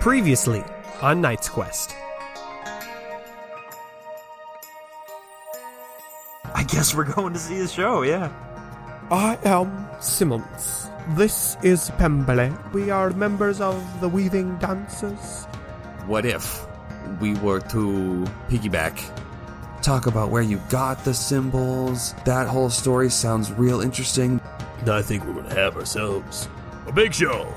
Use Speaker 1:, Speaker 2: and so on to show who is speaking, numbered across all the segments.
Speaker 1: Previously on Knight's Quest.
Speaker 2: I guess we're going to see the show, yeah.
Speaker 1: I am Simmons. This is Pemble. We are members of the Weaving Dancers.
Speaker 3: What if we were to piggyback, talk about where you got the symbols? That whole story sounds real interesting.
Speaker 4: I think we're going to have ourselves a big show.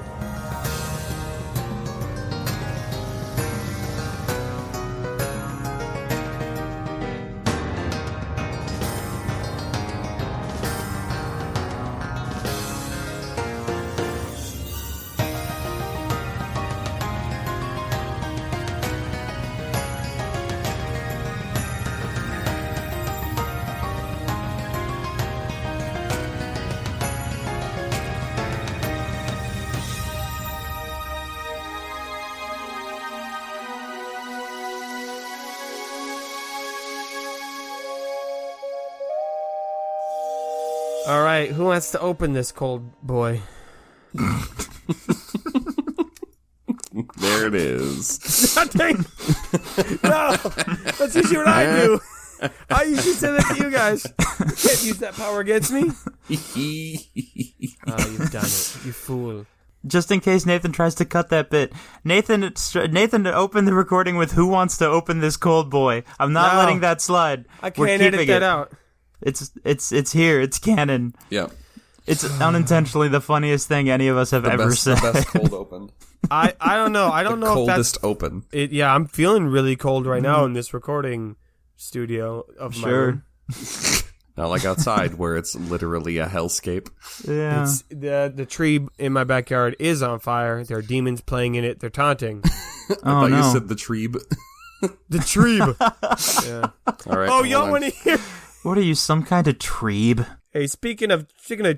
Speaker 1: All right, who wants to open this cold boy?
Speaker 3: There it is.
Speaker 1: Nothing. No, that's usually what I do. I usually say that to you guys. You can't use that power against me. Oh, you've done it, you fool.
Speaker 2: Just in case Nathan tries to cut that bit. Nathan opened the recording with "Who wants to open this cold boy?" I'm not letting that slide.
Speaker 1: I can't edit that out.
Speaker 2: It's here. It's canon.
Speaker 3: Yeah.
Speaker 2: It's unintentionally the funniest thing any of us have ever said.
Speaker 3: The best cold open.
Speaker 1: I don't know. I don't know if that's
Speaker 3: coldest open.
Speaker 1: Yeah, I'm feeling really cold right now in this recording studio of my room.
Speaker 3: Not like outside where it's literally a hellscape.
Speaker 2: Yeah.
Speaker 1: It's the tree in my backyard is on fire. There are demons playing in it. They're taunting.
Speaker 3: I thought you said the tree.
Speaker 1: The tree. Yeah.
Speaker 3: All right.
Speaker 1: Oh, y'all want to hear?
Speaker 2: What are you, some kind of treeb?
Speaker 1: Hey, speaking of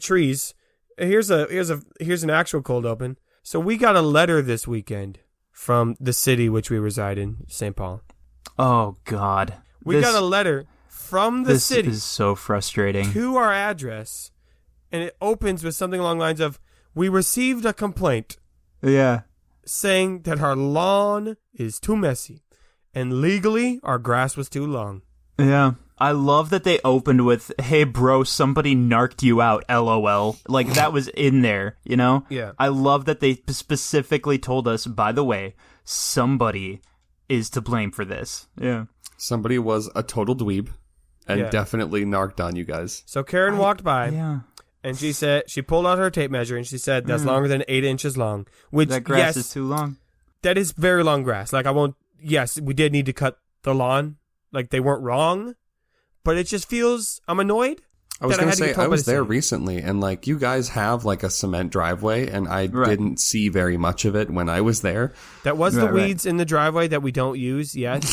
Speaker 1: trees, here's an actual cold open. So we got a letter this weekend from the city which we reside in, St. Paul.
Speaker 2: Oh God.
Speaker 1: We got a letter from the city.
Speaker 2: This is so frustrating.
Speaker 1: To our address, and it opens with something along the lines of, "We received a complaint
Speaker 2: Yeah.
Speaker 1: saying that our lawn is too messy, and legally our grass was too long."
Speaker 2: Yeah. I love that they opened with, "Hey bro, somebody narked you out, LOL." Like, that was in there, you know?
Speaker 1: Yeah.
Speaker 2: I love that they specifically told us, by the way, somebody is to blame for this. Yeah.
Speaker 3: Somebody was a total dweeb and definitely narked on you guys.
Speaker 1: So Karen walked by.
Speaker 2: Yeah.
Speaker 1: And she said, she pulled out her tape measure and she said, "That's longer than 8 inches long." Which,
Speaker 2: that grass is too long.
Speaker 1: That is very long grass. Like, yes, we did need to cut the lawn. Like, they weren't wrong. But it just feels, I'm annoyed.
Speaker 3: I was going to say, I was there recently, and like, you guys have like a cement driveway, and I didn't see very much of it when I was there.
Speaker 1: That was the weeds in the driveway that we don't use yet.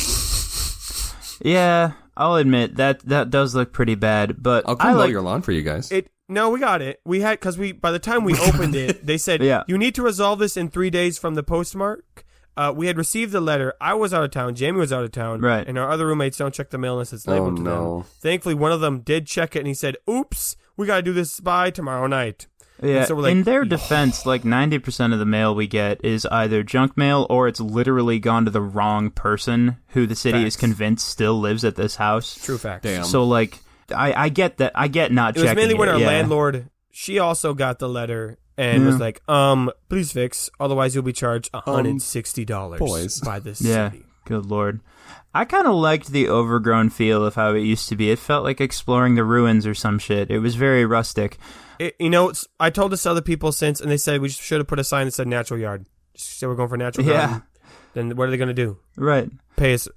Speaker 2: Yeah, I'll admit that does look pretty bad, but
Speaker 3: I'll come mow your lawn for you guys.
Speaker 1: No, we got it. We had, because by the time we opened it, they said, "You need to resolve this in 3 days from the postmark." We had received a letter. I was out of town. Jamie was out of town.
Speaker 2: Right.
Speaker 1: And our other roommates don't check the mail unless it's labeled to them. Thankfully, one of them did check it, and he said, "Oops, we got to do this by tomorrow night."
Speaker 2: Yeah,
Speaker 1: so we're like,
Speaker 2: in their defense, like 90% of the mail we get is either junk mail or it's literally gone to the wrong person who the city is convinced still lives at this house.
Speaker 1: True fact.
Speaker 3: Damn.
Speaker 2: So, like, I get that. I get not checking it.
Speaker 1: It was mainly when our landlord, she also got the letter and was like, "Please fix, otherwise you'll be charged $160 by this city."
Speaker 2: Yeah, good lord. I kind of liked the overgrown feel of how it used to be. It felt like exploring the ruins or some shit. It was very rustic.
Speaker 1: I told this to other people since, and they said we should have put a sign that said natural yard. Just say we're going for natural garden. Then what are they going to do?
Speaker 2: Right.
Speaker 1: Pay us,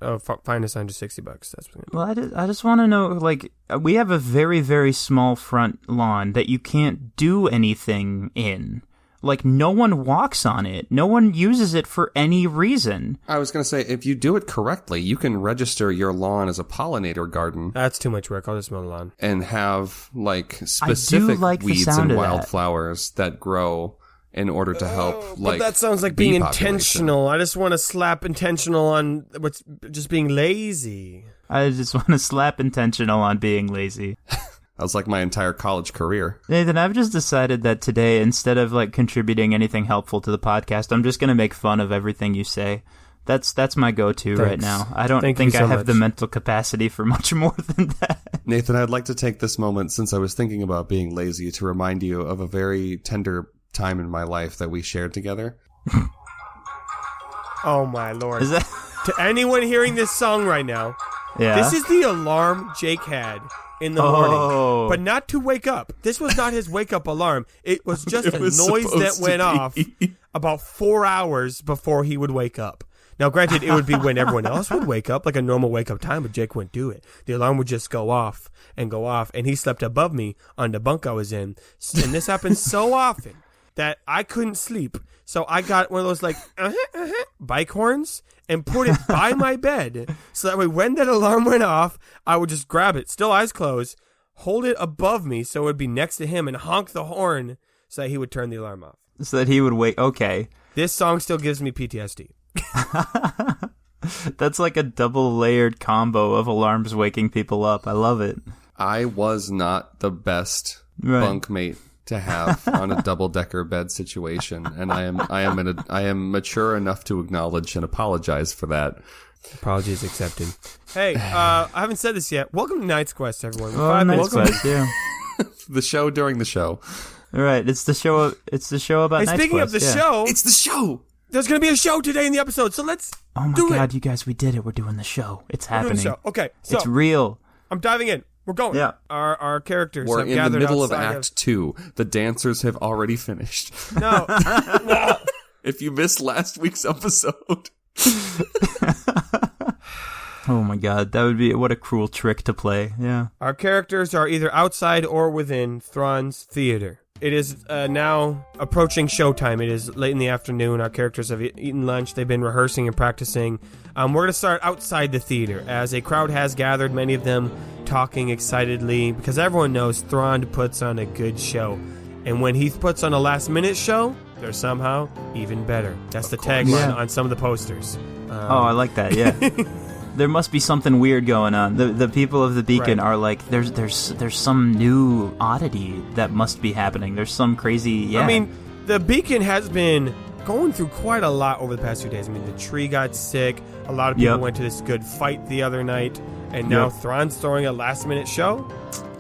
Speaker 1: fine us under $60. That's what
Speaker 2: I just want to know, like, we have a very, very small front lawn that you can't do anything in. Like, no one walks on it. No one uses it for any reason.
Speaker 3: I was going to say, if you do it correctly, you can register your lawn as a pollinator garden.
Speaker 1: That's too much work. I'll just mow the lawn.
Speaker 3: And have, like, specific weeds and wildflowers that grow in order to help,
Speaker 1: but that sounds like being intentional. I just want to slap intentional on what's just being lazy.
Speaker 2: I just want to slap intentional on being lazy.
Speaker 3: That was like my entire college career.
Speaker 2: Nathan, I've just decided that today, instead of like contributing anything helpful to the podcast, I'm just going to make fun of everything you say. That's my go-to right now. I don't think I have the mental capacity for much more than that.
Speaker 3: Nathan, I'd like to take this moment, since I was thinking about being lazy, to remind you of a very tender time in my life that we shared together.
Speaker 1: Oh, my Lord.
Speaker 2: Is that...
Speaker 1: To anyone hearing this song right now, this is the alarm Jake had in the morning, but not to wake up. This was not his wake-up alarm. It was just a noise that went off about 4 hours before he would wake up. Now, granted, it would be when everyone else would wake up, like a normal wake-up time, but Jake wouldn't do it. The alarm would just go off, and he slept above me on the bunk I was in. And this happened so often that I couldn't sleep. So I got one of those, like, bike horns and put it by my bed. So that way, when that alarm went off, I would just grab it, still eyes closed, hold it above me so it would be next to him, and honk the horn so that he would turn the alarm off.
Speaker 2: So that he would wake. Okay.
Speaker 1: This song still gives me PTSD.
Speaker 2: That's like a double-layered combo of alarms waking people up. I love it.
Speaker 3: I was not the best bunkmate to have on a double-decker bed situation, and I am mature enough to acknowledge and apologize for that.
Speaker 1: Apologies accepted. Hey, I haven't said this yet. Welcome to Night's Quest, everyone.
Speaker 2: Night's Quest, yeah.
Speaker 3: The show during the show.
Speaker 2: All right, it's the show. It's the show about.
Speaker 1: Hey, speaking of the show,
Speaker 3: it's the show.
Speaker 1: There's going to be a show today in the episode, so let's do it.
Speaker 2: Oh my God, you guys, we did it. We're doing the show. It's happening.
Speaker 1: Show. Okay, so
Speaker 2: it's real.
Speaker 1: I'm diving in. We're going.
Speaker 2: Yeah.
Speaker 1: Our characters
Speaker 3: We're
Speaker 1: have
Speaker 3: in
Speaker 1: gathered
Speaker 3: the middle of
Speaker 1: outside
Speaker 3: Act 2. The dancers have already finished.
Speaker 1: No. No.
Speaker 3: If you missed last week's episode.
Speaker 2: Oh my God, that would be what a cruel trick to play. Yeah.
Speaker 1: Our characters are either outside or within Thrawn's theater. It is now approaching showtime. It is late in the afternoon. Our characters have eaten lunch. They've been rehearsing and practicing. We're going to start outside the theater as a crowd has gathered, many of them talking excitedly because everyone knows Thrawn puts on a good show. And when he puts on a last-minute show, they're somehow even better. That's the tagline on some of the posters.
Speaker 2: I like that, yeah. There must be something weird going on. The people of the Beacon are like, there's some new oddity that must be happening. There's some crazy,
Speaker 1: I mean, the Beacon has been going through quite a lot over the past few days. I mean, the tree got sick. A lot of people went to this good fight the other night. And now Thrawn's throwing a last-minute show.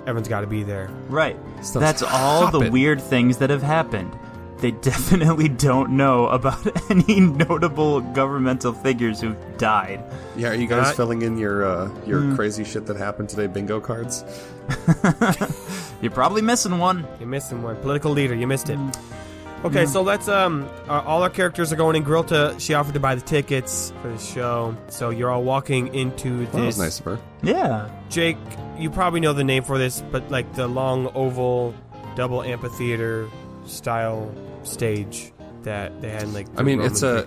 Speaker 1: Everyone's got to be there.
Speaker 2: Right. That's all the weird things that have happened. They definitely don't know about any notable governmental figures who've died.
Speaker 3: Yeah, are you guys filling in your crazy shit that happened today bingo cards?
Speaker 2: You're probably missing one.
Speaker 1: You're missing one. Political leader, you missed it. Okay, so let's, all our characters are going in. Grilta, she offered to buy the tickets for the show. So you're all walking into this.
Speaker 3: That was nice of her.
Speaker 2: Yeah.
Speaker 1: Jake, you probably know the name for this, but like the long oval, double amphitheater style stage that they had in like.
Speaker 3: I mean, it's a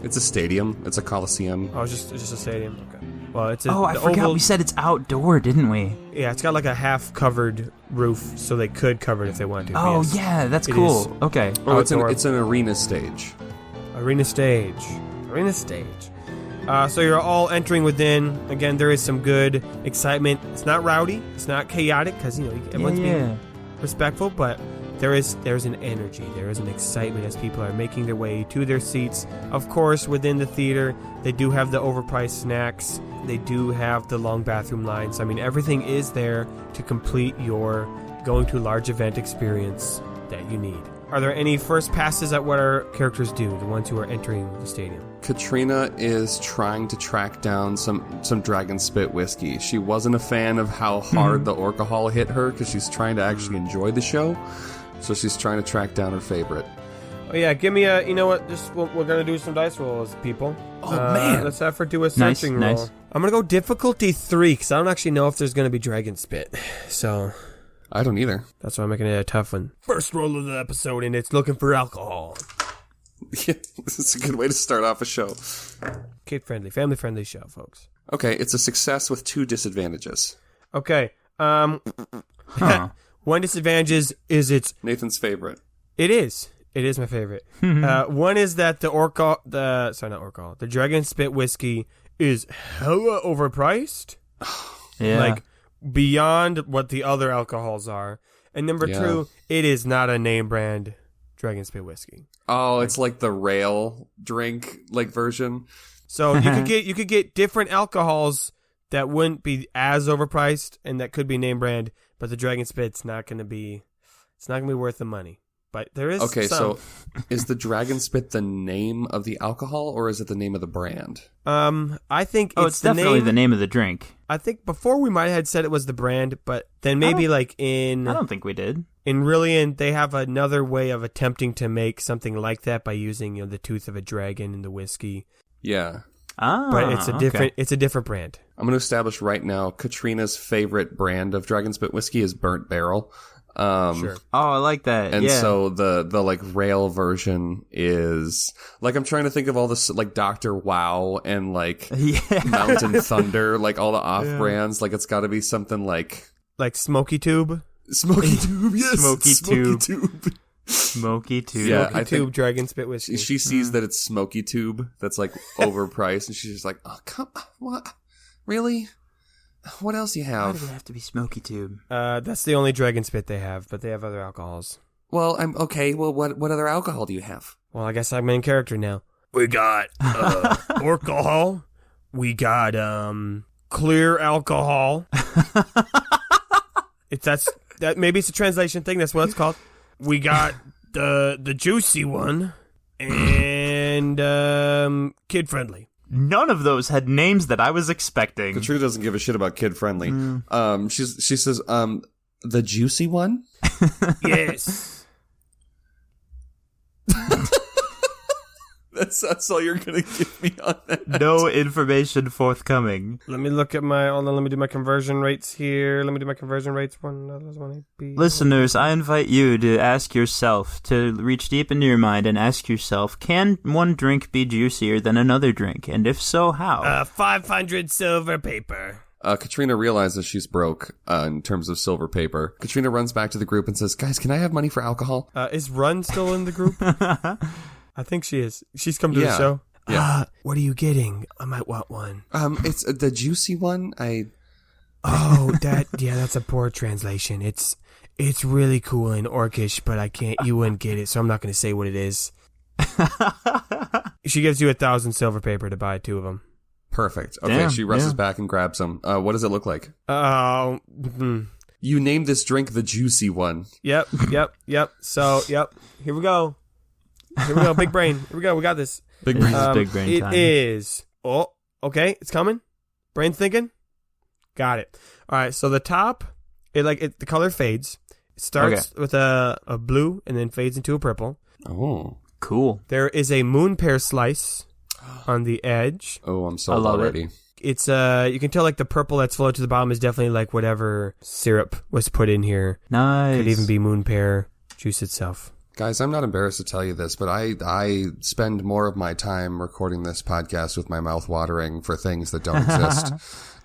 Speaker 3: stadium. It's a coliseum.
Speaker 1: Oh, it's just a stadium. Okay. Well, it's.
Speaker 2: I forgot we said it's outdoor, didn't we?
Speaker 1: Yeah, it's got like a half-covered roof, so they could cover it if they wanted to.
Speaker 2: Oh, yeah, that's cool. Okay.
Speaker 3: Oh, it's an arena stage.
Speaker 1: Arena stage. So you're all entering within. Again, there is some good excitement. It's not rowdy. It's not chaotic because everyone's being respectful, but there's an energy. There is an excitement as people are making their way to their seats. Of course, within the theater, they do have the overpriced snacks. They do have the long bathroom lines. I mean, everything is there to complete your going to a large event experience that you need. Are there any first passes at what our characters do, the ones who are entering the stadium?
Speaker 3: Katrina is trying to track down some dragon spit whiskey. She wasn't a fan of how hard the alcohol hit her because she's trying to actually enjoy the show. So she's trying to track down her favorite.
Speaker 1: Oh yeah, give me a, you know what, we're going to do some dice rolls, people.
Speaker 3: Oh man.
Speaker 1: Let's have her do a searching roll. Nice. I'm going to go difficulty 3 because I don't actually know if there's going to be dragon spit. So...
Speaker 3: I don't either.
Speaker 1: That's why I'm making it a tough one. First roll of the episode, and it's looking for alcohol.
Speaker 3: Yeah, this is a good way to start off a show.
Speaker 1: Kid-friendly, family-friendly show, folks.
Speaker 3: Okay, it's a success with 2 disadvantages.
Speaker 1: Okay, one disadvantage is it's...
Speaker 3: Nathan's favorite.
Speaker 1: It is. It is my favorite. One is that the Dragon Spit Whiskey is hella overpriced.
Speaker 2: Yeah.
Speaker 1: Like, beyond what the other alcohols are. And number two, it is not a name brand Dragon Spit whiskey.
Speaker 3: Oh, it's like the rail drink version.
Speaker 1: So you could get different alcohols that wouldn't be as overpriced and that could be name brand, but the Dragon Spit's not going to be worth the money. But there is
Speaker 3: so is the Dragon Spit the name of the alcohol or is it the name of the brand?
Speaker 1: I think
Speaker 2: it's definitely the name of the drink.
Speaker 1: I think before we might have said it was the brand, but then maybe I
Speaker 2: don't think we did.
Speaker 1: In Rillian, they have another way of attempting to make something like that by using the tooth of a dragon in the whiskey.
Speaker 3: Yeah.
Speaker 1: But it's a different brand.
Speaker 3: I'm going to establish right now Katrina's favorite brand of Dragon Spit whiskey is Burnt Barrel.
Speaker 1: Sure.
Speaker 2: Oh, I like that.
Speaker 3: And
Speaker 2: yeah.
Speaker 3: so the rail version is I'm trying to think of all this Dr. Wow and Mountain Thunder, all the off brands. It's got to be something like
Speaker 1: Smoky Tube.
Speaker 3: Smoky Tube, yes.
Speaker 2: Smoky Tube.
Speaker 3: Smoky Tube.
Speaker 1: Yeah, Smoky Tube Dragon Spit whiskey.
Speaker 3: She sees that it's Smoky Tube that's overpriced, and she's just like, "Oh, come on, what? Really? What else do you have?
Speaker 2: Why does it have to be Smoky Tube?"
Speaker 1: That's the only Dragon Spit they have, but they have other alcohols.
Speaker 3: Well, I'm okay. Well, what other alcohol do you have?
Speaker 1: Well, I guess I'm in character now.
Speaker 4: We got alcohol.
Speaker 1: We got clear alcohol. That maybe it's a translation thing. That's what it's called. We got the juicy one and kid friendly.
Speaker 2: None of those had names that I was expecting.
Speaker 3: Katrina doesn't give a shit about kid friendly. She says the juicy one.
Speaker 1: Yes.
Speaker 3: That's all you're gonna give me on that.
Speaker 2: No information forthcoming.
Speaker 1: Let me look at let me do my conversion rates here.
Speaker 2: Listeners, I invite you to ask yourself, to reach deep into your mind and ask yourself, can one drink be juicier than another drink? And if so, how?
Speaker 1: 500 silver paper.
Speaker 3: Katrina realizes she's broke in terms of silver paper. Katrina runs back to the group and says, "Guys, can I have money for alcohol?"
Speaker 1: Is Run still in the group? I think she is. She's come to the show.
Speaker 3: Yeah.
Speaker 1: What are you getting? I might want one.
Speaker 3: It's the juicy one.
Speaker 1: That's a poor translation. It's really cool in Orcish, but you wouldn't get it, so I'm not going to say what it is. She gives you 1,000 silver paper to buy 2 of them.
Speaker 3: Perfect. Okay,
Speaker 2: Damn,
Speaker 3: she rushes back and grabs them. What does it look like? You named this drink the juicy one.
Speaker 1: Yep. So, here we go. Big brain. Here we go. We got this.
Speaker 3: Big brain.
Speaker 2: Big brain time.
Speaker 1: It is. Oh, okay. It's coming. Brain thinking. Got it. All right. So the top, the color fades. It starts with a blue and then fades into a purple.
Speaker 3: Oh,
Speaker 2: cool.
Speaker 1: There is a moon pear slice on the edge.
Speaker 3: Oh, I'm sold already.
Speaker 1: It's you can tell the purple that's flowed to the bottom is definitely whatever syrup was put in here.
Speaker 2: Nice.
Speaker 1: Could even be moon pear juice itself.
Speaker 3: Guys, I'm not embarrassed to tell you this, but I spend more of my time recording this podcast with my mouth watering for things that don't exist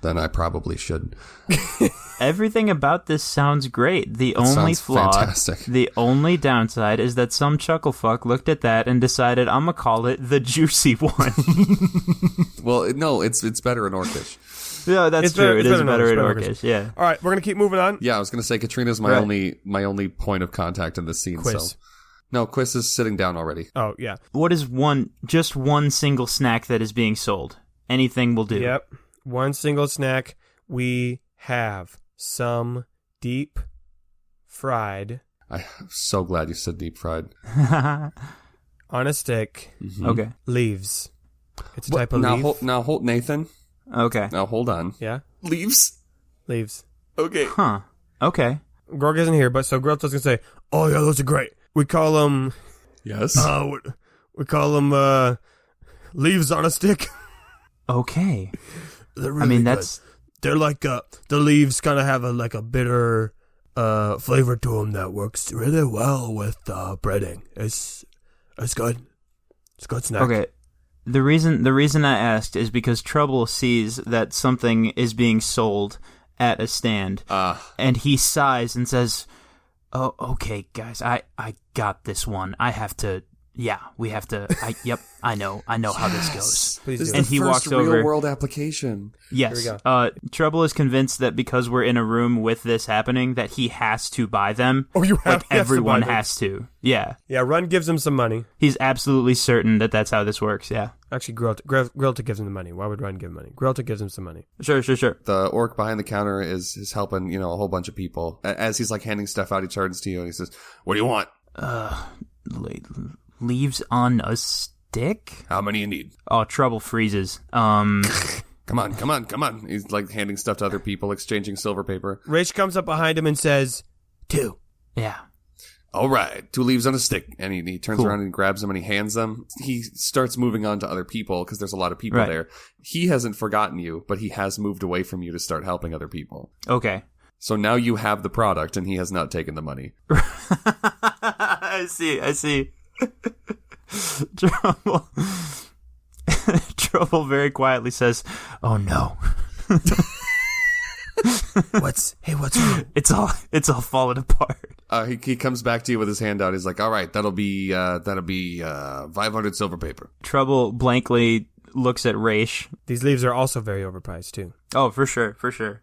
Speaker 3: than I probably should.
Speaker 2: Everything about this sounds great. The only flaw,
Speaker 3: fantastic.
Speaker 2: The only downside is that some chucklefuck looked at that and decided, I'm going to call it the juicy one.
Speaker 3: Well, no, it's better in Orcish.
Speaker 2: Yeah, that's true. It is better in Orcish, yeah.
Speaker 1: All right, we're going to keep moving on.
Speaker 3: Yeah, I was going to say Katrina's my only point of contact in this scene.
Speaker 1: Quis.
Speaker 3: So. No, Quis is sitting down already.
Speaker 1: Oh, yeah.
Speaker 2: What is just one single snack that is being sold? Anything will do.
Speaker 1: Yep. One single snack. We have some deep fried.
Speaker 3: I'm so glad you said deep fried.
Speaker 1: On a stick.
Speaker 3: Mm-hmm.
Speaker 2: Okay.
Speaker 1: Leaves. It's a type of leaf.
Speaker 3: Now hold Nathan.
Speaker 2: Okay.
Speaker 3: Now hold on.
Speaker 1: Yeah?
Speaker 3: Leaves. Okay.
Speaker 2: Huh. Okay.
Speaker 1: Grorg isn't here, but so Grorg's going to say, oh, yeah, those are great. We call them...
Speaker 3: Yes?
Speaker 1: We call them leaves on a stick.
Speaker 2: Okay.
Speaker 1: They're really good. They're the leaves kind of have a bitter flavor to them that works really well with breading. It's good. It's a good snack.
Speaker 2: Okay. The reason I asked is because Trouble sees that something is being sold at a stand, and he sighs and says, "Oh, okay, guys, I got this one. I have to, Yeah, we have to. I know how this goes.
Speaker 3: Please do.
Speaker 2: And he walks over.
Speaker 3: Real world application.
Speaker 2: Yes.
Speaker 1: Here we go.
Speaker 2: Trouble is convinced that because we're in a room with this happening, that he has to buy them.
Speaker 1: Oh, you have
Speaker 2: everyone
Speaker 1: to buy them.
Speaker 2: has to. Yeah.
Speaker 1: Yeah, Run gives him some money.
Speaker 2: He's absolutely certain that that's how this works. Yeah.
Speaker 1: Actually, Grelta gives him the money. Why would Run give him money? Grelta gives him some money.
Speaker 2: Sure.
Speaker 3: The orc behind the counter is helping, a whole bunch of people. As he's like handing stuff out, he turns to you and he says, "What do you want?"
Speaker 2: Leaves on a stick?
Speaker 3: How many you need?
Speaker 2: Oh, Trouble freezes.
Speaker 3: Come on. He's like handing stuff to other people, exchanging silver paper.
Speaker 1: Rhaesh comes up behind him and says, 2.
Speaker 2: Yeah.
Speaker 3: All right, 2 leaves on a stick. And he turns
Speaker 2: Cool.
Speaker 3: around and grabs them and he hands them. He starts moving on to other people because there's a lot of people
Speaker 2: Right.
Speaker 3: there. He hasn't forgotten you, but he has moved away from you to start helping other people.
Speaker 2: Okay.
Speaker 3: So now you have the product and he has not taken the money.
Speaker 2: I see. Trouble very quietly says, "Oh no."
Speaker 1: What's wrong?
Speaker 2: It's all falling apart.
Speaker 3: He comes back to you with his hand out. He's like, "All right, that'll be 500 silver paper."
Speaker 2: Trouble blankly looks at Rhaesh.
Speaker 1: These leaves are also very overpriced, too.
Speaker 2: Oh, for sure.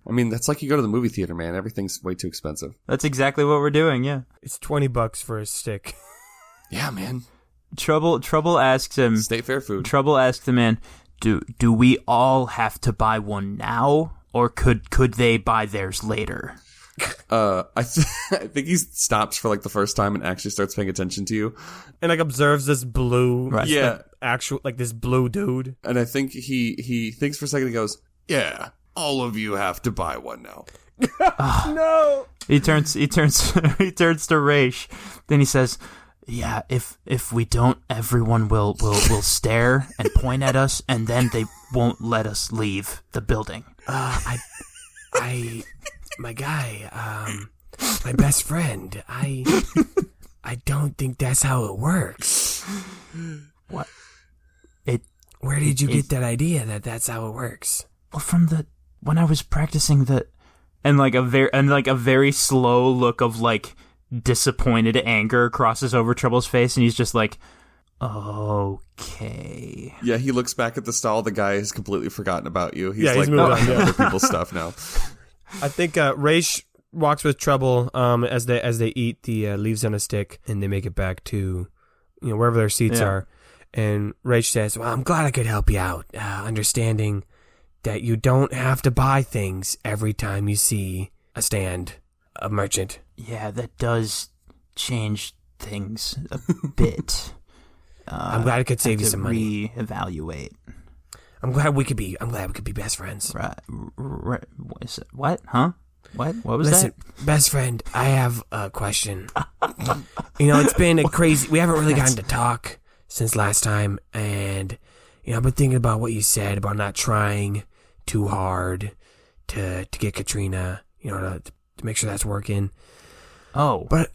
Speaker 3: I mean, that's like you go to the movie theater, man. Everything's way too expensive.
Speaker 2: That's exactly what we're doing, yeah.
Speaker 1: It's $20 for a stick.
Speaker 3: Yeah, man.
Speaker 2: Trouble asks him.
Speaker 3: State fair food.
Speaker 2: Trouble asks the man, "Do we all have to buy one now, or could they buy theirs later?"
Speaker 3: I think he stops for like the first time and actually starts paying attention to you.
Speaker 1: And like observes this blue,
Speaker 2: Right.
Speaker 3: Yeah.
Speaker 1: this blue dude.
Speaker 3: And I think he thinks for a second and goes, "Yeah, all of you have to buy one now."
Speaker 1: No.
Speaker 2: He turns to Rhaesh. Then he says, "Yeah, if we don't, everyone will stare and point at us, and then they won't let us leave the building."
Speaker 1: My guy, my best friend, I don't think that's how it works.
Speaker 2: What?
Speaker 1: Where did you get that idea that that's how it works?
Speaker 2: Well, when I was practicing and like a very slow look of like disappointed anger crosses over Trouble's face, and he's just like, "Okay."
Speaker 3: Yeah, he looks back at the stall. The guy has completely forgotten about you. He's
Speaker 1: He's
Speaker 3: like
Speaker 1: moved on,
Speaker 3: other people's stuff now.
Speaker 1: I think Rhaesh walks with Trouble as they eat the leaves on a stick, and they make it back to wherever their seats are. And Rhaesh says, "Well, I'm glad I could help you out, understanding that you don't have to buy things every time you see a merchant."
Speaker 2: Yeah, that does change things a bit.
Speaker 1: I'm glad I could save you some money.
Speaker 2: Reevaluate.
Speaker 1: I'm glad we could be best friends.
Speaker 2: Right. What? Huh? What was
Speaker 1: Listen, best friend, I have a question. It's been we haven't really gotten to talk since last time, and I've been thinking about what you said about not trying too hard to get Katrina, to make sure that's working.
Speaker 2: Oh.
Speaker 1: But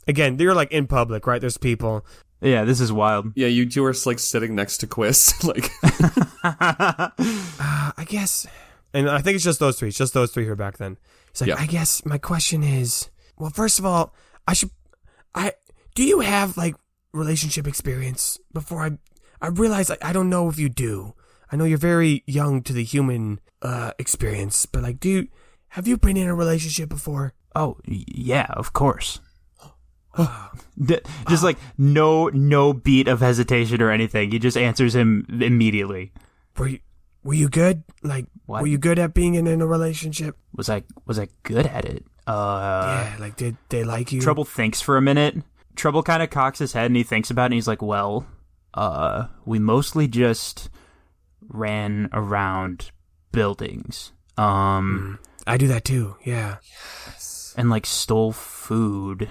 Speaker 1: again, you're like in public, right? There's people.
Speaker 2: Yeah, this is wild.
Speaker 3: Yeah, you two are like sitting next to Quis, like.
Speaker 1: I guess, and I think it's just those three. It's just those three who are back then. It's like, I guess my question is, well, first of all, do you have like relationship experience? Before I realize I don't know if you do. I know you're very young to the human experience, but like, have you been in a relationship before?
Speaker 2: Oh, yeah, of course. Just like no beat of hesitation or anything. He just answers him immediately.
Speaker 1: Were you good? Like,
Speaker 2: what?
Speaker 1: Were you good at being in a relationship?
Speaker 2: Was I good at it?
Speaker 1: Yeah, like did they like you?
Speaker 2: Trouble thinks for a minute. Trouble kind of cocks his head and he thinks about it and he's like, "Well, we mostly just ran around buildings.
Speaker 1: I do that too. Yeah.
Speaker 3: Yes.
Speaker 2: And like stole food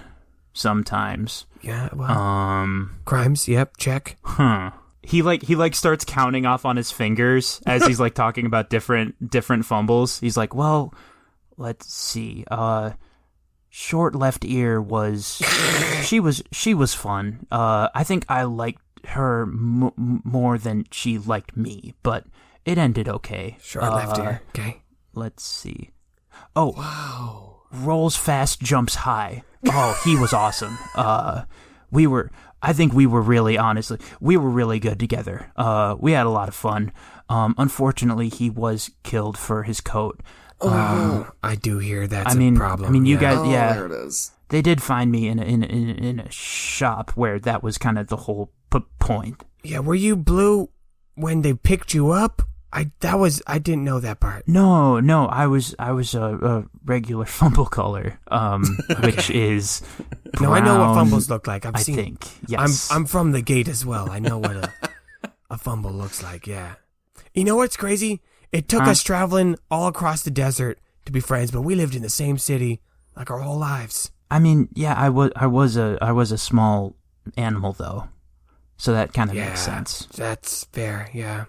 Speaker 2: sometimes.
Speaker 1: Yeah. Well. Crimes. Yep. Check.
Speaker 2: Huh. He starts counting off on his fingers as he's like talking about different fumbles. He's like, "Well, let's see. Short left ear was she was fun. I think I liked her more than she liked me, but it ended okay.
Speaker 1: Short left ear. Okay.
Speaker 2: Let's see. Oh,
Speaker 3: wow.
Speaker 2: Rolls fast, jumps high. Oh, he was awesome. I think we were really, honestly, we were really good together. We had a lot of fun. Unfortunately, he was killed for his coat.
Speaker 1: I do hear that's a problem.
Speaker 2: I mean, you guys,
Speaker 3: there it is.
Speaker 2: They did find me in a shop where that was kind of the whole point.
Speaker 1: Yeah, were you blue when they picked you up? I didn't know that part.
Speaker 2: No, I was a regular fumble color, which is brown,
Speaker 1: no, I know what fumbles look like. I
Speaker 2: think yes.
Speaker 1: I'm from the gate as well. I know what a fumble looks like. Yeah. You know what's crazy? It took us traveling all across the desert to be friends, but we lived in the same city like our whole lives.
Speaker 2: I mean, yeah, I was a small animal though, so that kind of makes sense.
Speaker 1: That's fair. Yeah.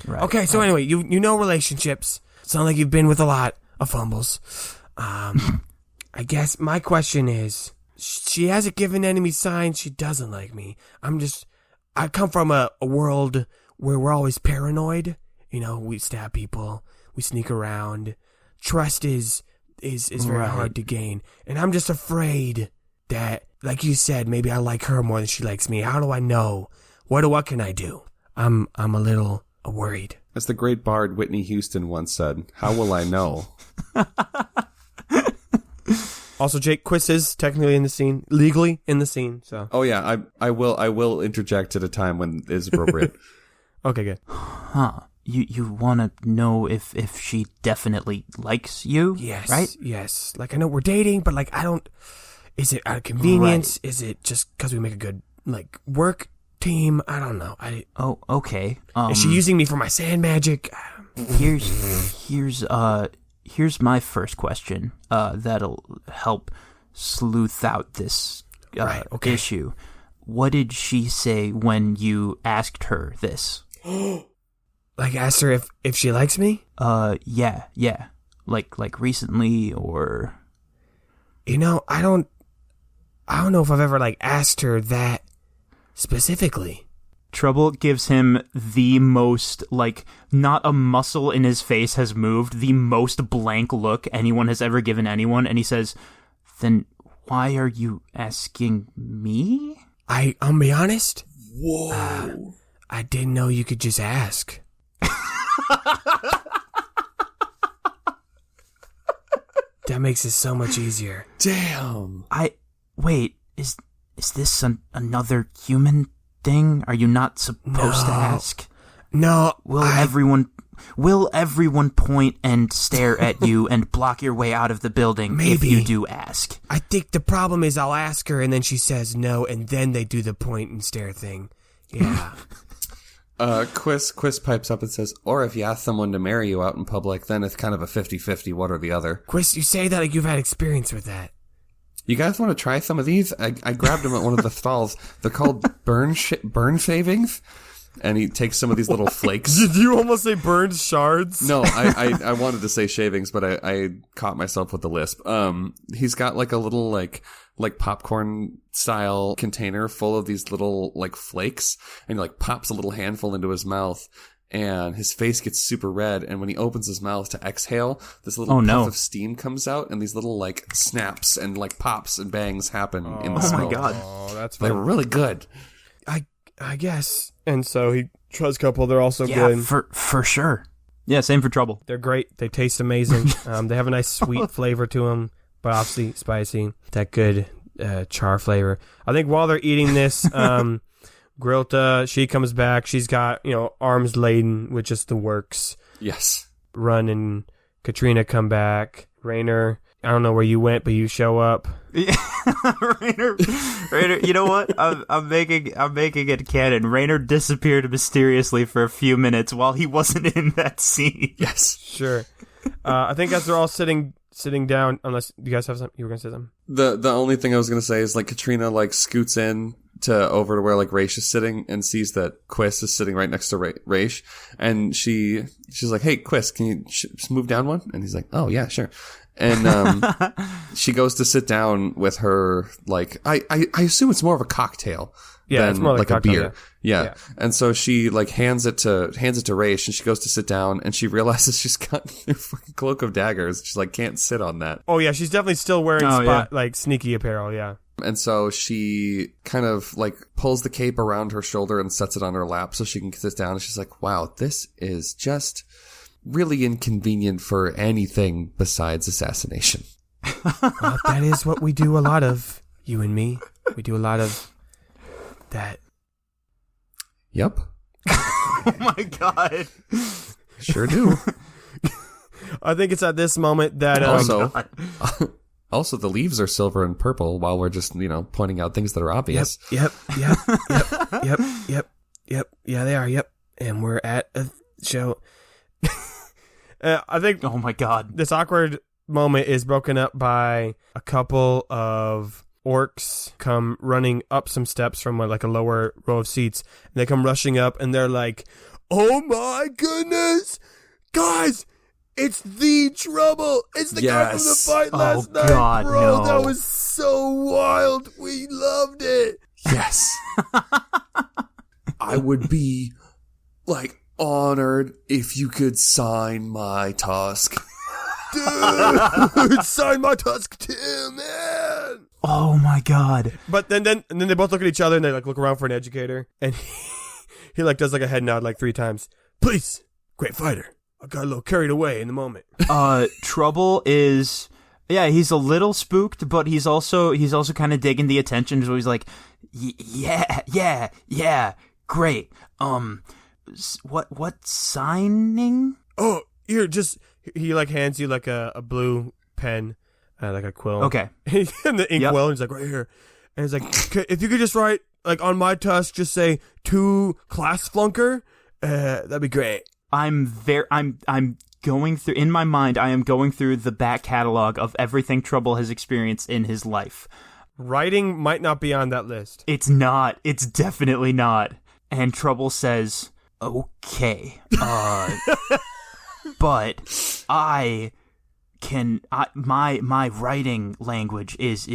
Speaker 2: Right.
Speaker 1: Okay, so anyway, you know relationships. Sound like you've been with a lot of fumbles. I guess my question is, she hasn't given enemy signs she doesn't like me. I come from a world where we're always paranoid. You know, we stab people, we sneak around. Trust is very hard to gain. And I'm just afraid that, like you said, maybe I like her more than she likes me. How do I know? What can I do? I'm a little worried.
Speaker 3: As the great bard Whitney Houston once said, how will I know?
Speaker 1: Also, Jake, Quis is technically in the scene, legally in the scene. So.
Speaker 3: Oh yeah, I will interject at a time when it is appropriate.
Speaker 1: Okay, good.
Speaker 2: Huh. You want to know if she definitely likes you?
Speaker 1: Yes.
Speaker 2: Right?
Speaker 1: Yes. Like, I know we're dating, but like, I don't. Is it out of convenience? Right. Is it just because we make a good like work team? I don't know.
Speaker 2: Oh, okay.
Speaker 1: Is she using me for my sand magic?
Speaker 2: Here's my first question. That'll help sleuth out this issue. What did she say when you asked her this?
Speaker 1: Like, asked her if she likes me?
Speaker 2: Yeah. Like recently or.
Speaker 1: You know, I don't know if I've ever like asked her that specifically.
Speaker 2: Trouble gives him the most, like, not a muscle in his face has moved, the most blank look anyone has ever given anyone, and he says, then why are you asking me?
Speaker 1: I'll be honest.
Speaker 3: Whoa.
Speaker 1: I didn't know you could just ask. That makes it so much easier.
Speaker 3: Damn.
Speaker 2: Wait, is this another human thing? Are you not supposed to ask?
Speaker 1: No.
Speaker 2: Will everyone point and stare at you and block your way out of the building if you do ask?
Speaker 1: I think the problem is I'll ask her and then she says no and then they do the point and stare thing. Yeah.
Speaker 3: Quis pipes up and says, or if you ask someone to marry you out in public, then it's kind of a 50-50, one or the other.
Speaker 1: Quis, you say that like you've had experience with that.
Speaker 3: You guys want to try some of these? I grabbed them at one of the stalls. They're called burn savings. And he takes some of these little flakes.
Speaker 1: Did you almost say burned shards?
Speaker 3: No, I wanted to say shavings, but I caught myself with the lisp. He's got like a little like popcorn style container full of these little like flakes, and he like pops a little handful into his mouth, and his face gets super red, and when he opens his mouth to exhale, this little puff of steam comes out, and these little like snaps and like pops and bangs happen in the smoke.
Speaker 2: Oh my god.
Speaker 1: Oh, that's fun.
Speaker 3: They were really good.
Speaker 1: I guess. And so he tries couple, they're also good.
Speaker 2: For sure. Yeah, same for Trouble.
Speaker 1: They're great. They taste amazing. They have a nice sweet flavor to them, but obviously spicy. That good char flavor. I think while they're eating this, Grilta, she comes back. She's got, arms laden with just the works.
Speaker 3: Yes.
Speaker 1: Run and Katrina come back. Raynor, I don't know where you went, but you show up.
Speaker 2: Yeah. Raynor, you know what? I'm making it canon. Raynor disappeared mysteriously for a few minutes while he wasn't in that scene.
Speaker 3: Yes.
Speaker 1: Sure. I think as they're all sitting down, unless you guys have something, you were going to say something?
Speaker 3: The only thing I was going to say is like Katrina like scoots in over to where like Rhaesh is sitting and sees that Quis is sitting right next to Rhaesh, and she's like, "Hey, Quis, can you just move down one?" And he's like, "Oh yeah, sure." And she goes to sit down with her, like I assume it's more of a cocktail.
Speaker 1: Yeah,
Speaker 3: than
Speaker 1: it's more like
Speaker 3: a
Speaker 1: cocktail,
Speaker 3: beer. Yeah. And so she like hands it to Rhaesh, and she goes to sit down, and she realizes she's got her fucking cloak of daggers. She's like, can't sit on that.
Speaker 1: Oh yeah, she's definitely still wearing like sneaky apparel. Yeah.
Speaker 3: And so she kind of like pulls the cape around her shoulder and sets it on her lap so she can sit down. And she's like, wow, this is just really inconvenient for anything besides assassination.
Speaker 1: Well, that is what we do a lot of, you and me. We do a lot of that.
Speaker 3: Yep.
Speaker 2: Oh my god.
Speaker 3: Sure do.
Speaker 1: I think it's at this moment that...
Speaker 3: Also, the leaves are silver and purple while we're just, pointing out things that are obvious.
Speaker 1: Yep. Yeah, they are, yep. And we're at a show. I think...
Speaker 2: Oh my god.
Speaker 1: This awkward moment is broken up by a couple of orcs come running up some steps from a lower row of seats. And they come rushing up and they're like, oh my goodness! Guys! It's the Trouble! It's the guy from the fight last night!
Speaker 2: God,
Speaker 1: bro,
Speaker 2: no.
Speaker 1: That was so wild! We loved it!
Speaker 3: Yes. I would be, honored if you could sign my tusk.
Speaker 1: Dude! Sign my tusk too, man!
Speaker 2: Oh my god.
Speaker 1: But then they both look at each other and they look around for an educator. And he does a head nod 3 times. Please! Great fighter. I got a little carried away in the moment.
Speaker 2: Trouble is, he's a little spooked, but he's also kind of digging the attention. So he's like, yeah, great. What signing?
Speaker 1: Oh, here, he hands you a blue pen, a quill.
Speaker 2: Okay.
Speaker 1: And the ink well, and he's like, right here. And he's like, if you could just write, on my tusk, just say, to class flunker, that'd be great.
Speaker 2: I'm going through, in my mind, I am going through the back catalog of everything Trouble has experienced in his life.
Speaker 1: Writing might not be on that list.
Speaker 2: It's not. It's definitely not. And Trouble says, okay. But my writing language is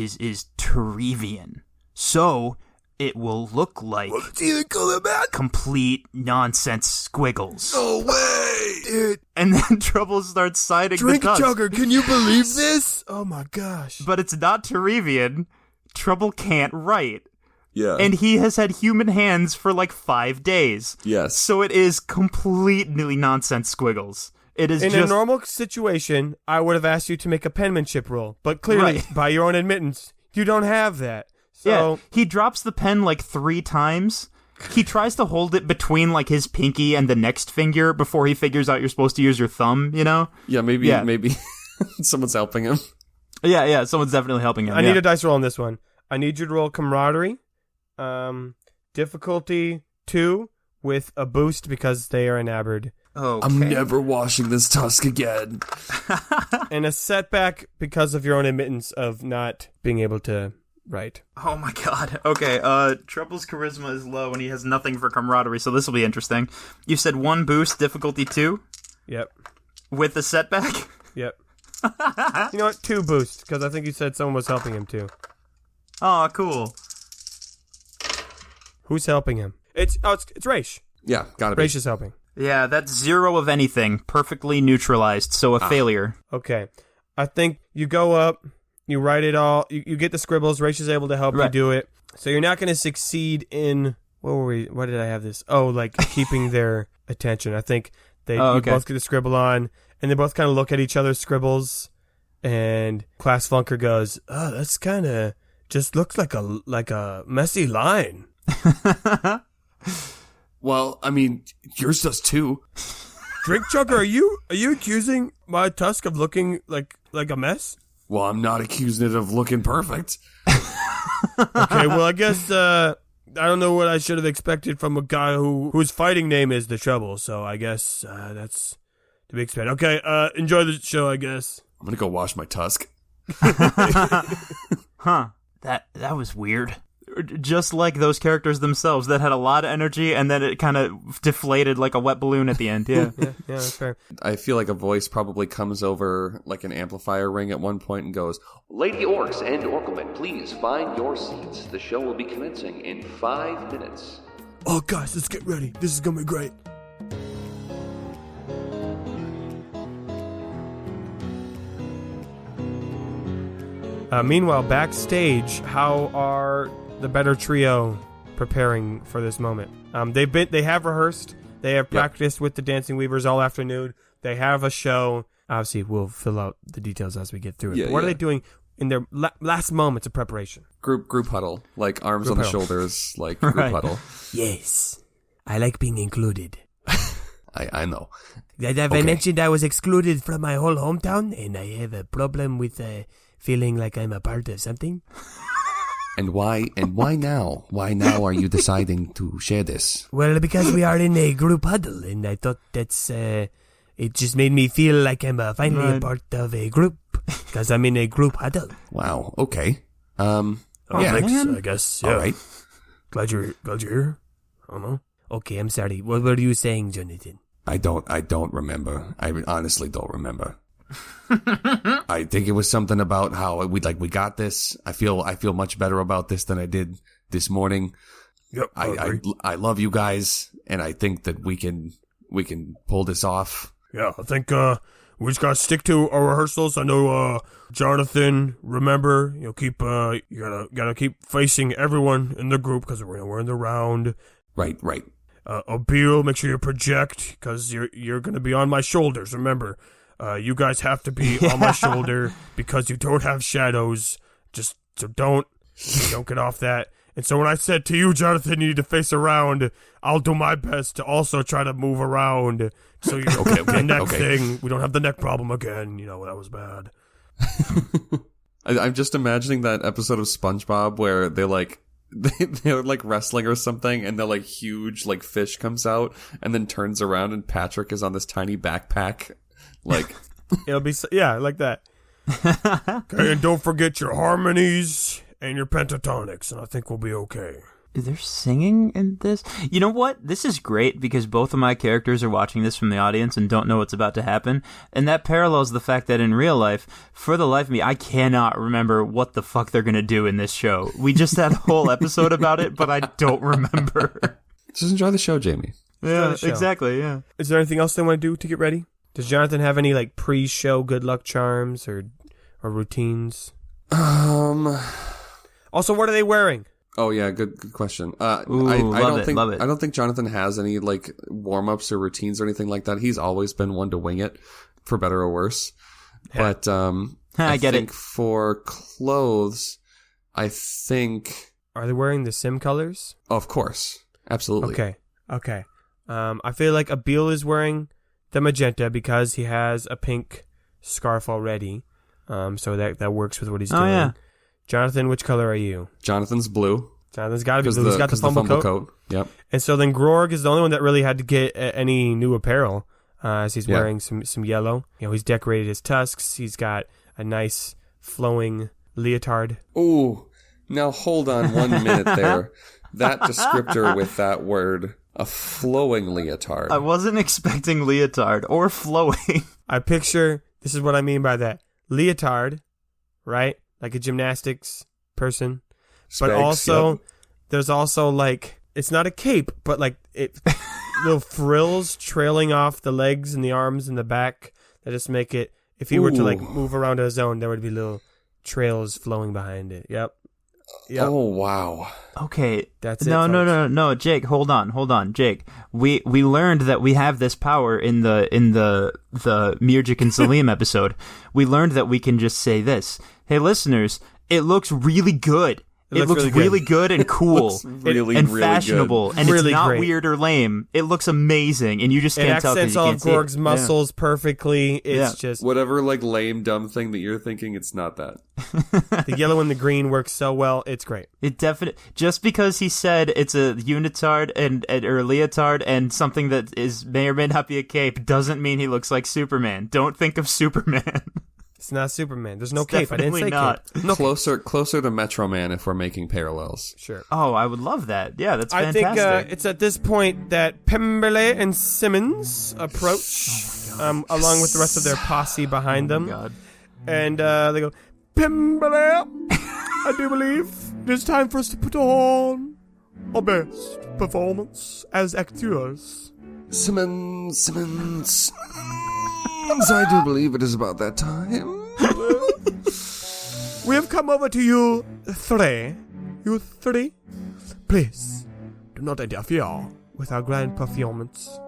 Speaker 2: Terevian. So it will look like complete nonsense squiggles.
Speaker 1: No way, dude.
Speaker 2: And then Trouble starts signing
Speaker 1: Drink
Speaker 2: the tusk.
Speaker 1: Chugger, can you believe this? Oh my gosh.
Speaker 2: But it's not Terevian. Trouble can't write.
Speaker 3: Yeah.
Speaker 2: And he has had human hands for 5 days.
Speaker 3: Yes.
Speaker 2: So it is completely nonsense squiggles. It is
Speaker 1: In a normal situation, I would have asked you to make a penmanship roll. But clearly, by your own admittance, you don't have that. So
Speaker 2: he drops the pen 3 times. He tries to hold it between his pinky and the next finger before he figures out you're supposed to use your thumb,
Speaker 3: Yeah, maybe someone's helping him.
Speaker 2: Yeah, someone's definitely helping him.
Speaker 1: I need a dice roll on this one. I need you to roll camaraderie. Difficulty 2 with a boost because they are enamored.
Speaker 2: Okay.
Speaker 3: I'm never washing this tusk again.
Speaker 1: And a setback because of your own admittance of not being able to write.
Speaker 2: Oh my god. Okay, Trouble's charisma is low and he has nothing for camaraderie, so this will be interesting. You said 1 boost, difficulty 2?
Speaker 1: Yep.
Speaker 2: With a setback?
Speaker 1: Yep. You know what? 2 boosts, because I think you said someone was helping him too.
Speaker 2: Oh, cool.
Speaker 1: Who's helping him? It's Rhaesh.
Speaker 3: Yeah, gotta be.
Speaker 1: Rhaesh is helping.
Speaker 2: Yeah, that's 0 of anything. Perfectly neutralized, so a failure.
Speaker 1: Okay. I think you go up, you write it all, you get the scribbles, Rhaesh is able to help you do it. So you're not going to succeed in, why did I have this? Oh, keeping their attention. I think you both get the scribble on, and they both kind of look at each other's scribbles, and Class Flunker goes, oh, that's kind of, just looks like a messy line.
Speaker 3: Well, I mean, yours does too.
Speaker 1: Drink Chugger, are you accusing my tusk of looking like a mess?
Speaker 3: Well, I'm not accusing it of looking perfect.
Speaker 1: Okay, well, I guess I don't know what I should have expected from a guy whose fighting name is the Trouble. So I guess that's to be expected. Okay, enjoy the show, I guess.
Speaker 3: I'm gonna go wash my tusk.
Speaker 2: Huh? That was weird. Just like those characters themselves that had a lot of energy and then it kind of deflated like a wet balloon at the end. Yeah.
Speaker 1: yeah, that's fair.
Speaker 3: I feel like a voice probably comes over like an amplifier ring at one point and goes,
Speaker 5: Lady Orcs and Orclemen, please find your seats. The show will be commencing in 5 minutes.
Speaker 1: Oh, guys, let's get ready. This is gonna be great. Meanwhile, backstage, how are the Better Trio preparing for this moment? They have rehearsed. They have practiced with the Dancing Weavers all afternoon. They have a show. Obviously, we'll fill out the details as we get through it.
Speaker 3: Yeah,
Speaker 1: but what are they doing in their last moments of preparation?
Speaker 3: Group huddle, like arms on the shoulders, like group huddle.
Speaker 1: Yes, I like being included.
Speaker 3: I know.
Speaker 1: Have I mentioned I was excluded from my whole hometown, and I have a problem with feeling like I'm a part of something?
Speaker 3: And why now? Why now are you deciding to share this?
Speaker 1: Well, because we are in a group huddle, and I thought that's it just made me feel like I'm finally a part of a group, because I'm in a group huddle.
Speaker 3: Wow. Okay.
Speaker 1: Thanks, I guess. Yeah.
Speaker 3: All right.
Speaker 1: Glad you're here. I don't know. Okay, I'm sorry. What were you saying, Jonathan?
Speaker 3: I don't remember. I honestly don't remember. I think it was something about how we got this. I feel much better about this than I did this morning.
Speaker 1: Yep.
Speaker 3: I love you guys, and I think that we can pull this off.
Speaker 1: Yeah, I think we just gotta stick to our rehearsals. I know Jonathan, remember, keep you gotta keep facing everyone in the group because we're in the round.
Speaker 3: Right.
Speaker 1: Abiil, make sure you project because you're gonna be on my shoulders. Remember, you guys have to be on my shoulder because you don't have shadows. Just so don't get off that. And so when I said to you, Jonathan, you need to face around, I'll do my best to also try to move around. So you're the neck thing. We don't have the neck problem again. That was bad.
Speaker 3: I'm just imagining that episode of SpongeBob where they're like wrestling or something, and the huge fish comes out and then turns around, and Patrick is on this tiny backpack.
Speaker 1: It'll be like that. Okay, and don't forget your harmonies and your pentatonics, and I think we'll be okay.
Speaker 2: They're singing in this? You know what? This is great because both of my characters are watching this from the audience and don't know what's about to happen. And that parallels the fact that in real life, for the life of me, I cannot remember what the fuck they're going to do in this show. We just had a whole episode about it, but I don't remember.
Speaker 3: Just enjoy the show, Jamie.
Speaker 2: Yeah, exactly, yeah.
Speaker 1: Is there anything else they want to do to get ready? Does Jonathan have any pre-show good luck charms or routines? Also, what are they wearing?
Speaker 3: Oh yeah, good question.
Speaker 2: Love it.
Speaker 3: I don't think Jonathan has any warm-ups or routines or anything like that. He's always been one to wing it, for better or worse. Yeah. But I think for clothes, are
Speaker 1: they wearing the sim colors?
Speaker 3: Oh, of course, absolutely.
Speaker 1: Okay. I feel like Abiil is wearing the magenta because he has a pink scarf already. So that works with what he's doing. Yeah. Jonathan, which color are you?
Speaker 3: Jonathan's blue.
Speaker 1: Jonathan's got to be blue. He's got the fumble coat.
Speaker 3: Yep.
Speaker 1: And so then Grorg is the only one that really had to get any new apparel, as he's wearing some yellow. He's decorated his tusks. He's got a nice flowing leotard.
Speaker 3: Ooh, now hold on 1 minute there. That descriptor with that word, a flowing leotard.
Speaker 2: I wasn't expecting leotard or flowing.
Speaker 1: I picture, this is what I mean by that. Leotard, right? Like a gymnastics person. But also, there's also it's not a cape, but little frills trailing off the legs and the arms and the back that just make it, if he were to move around a zone, there would be little trails flowing behind it. Yep.
Speaker 3: Oh, wow.
Speaker 2: Okay.
Speaker 1: That's it.
Speaker 2: No, Jake, hold on, Jake. We learned that we have this power in the Mirjik and Salim episode. We learned that we can just say this. Hey, listeners, it looks really good. It looks really good and cool and fashionable,
Speaker 3: good.
Speaker 2: And
Speaker 1: really
Speaker 2: it's not
Speaker 1: great.
Speaker 2: weird or lame. It looks amazing, and you just can't tell because you can't see it.
Speaker 1: It accents all of Grorg's muscles perfectly. It's just
Speaker 3: whatever lame dumb thing that you're thinking. It's not that.
Speaker 1: The yellow and the green work so well. It's great.
Speaker 2: It definitely just because he said it's a unitard or a leotard and something that may or may not be a cape doesn't mean he looks like Superman. Don't think of Superman.
Speaker 1: It's not Superman. There's no cape. I didn't say cape.
Speaker 3: No. Closer to Metro Man if we're making parallels.
Speaker 1: Sure.
Speaker 2: Oh, I would love that. Yeah, that's fantastic.
Speaker 1: I think it's at this point that Pemberley and Simmons approach, along with the rest of their posse behind them.
Speaker 2: God.
Speaker 1: And they go, Pemberley, I do believe it is time for us to put on our best performance as actors.
Speaker 3: Simmons, I do believe it is about that time.
Speaker 1: We have come over to you three. You three, please do not interfere with our grand performance.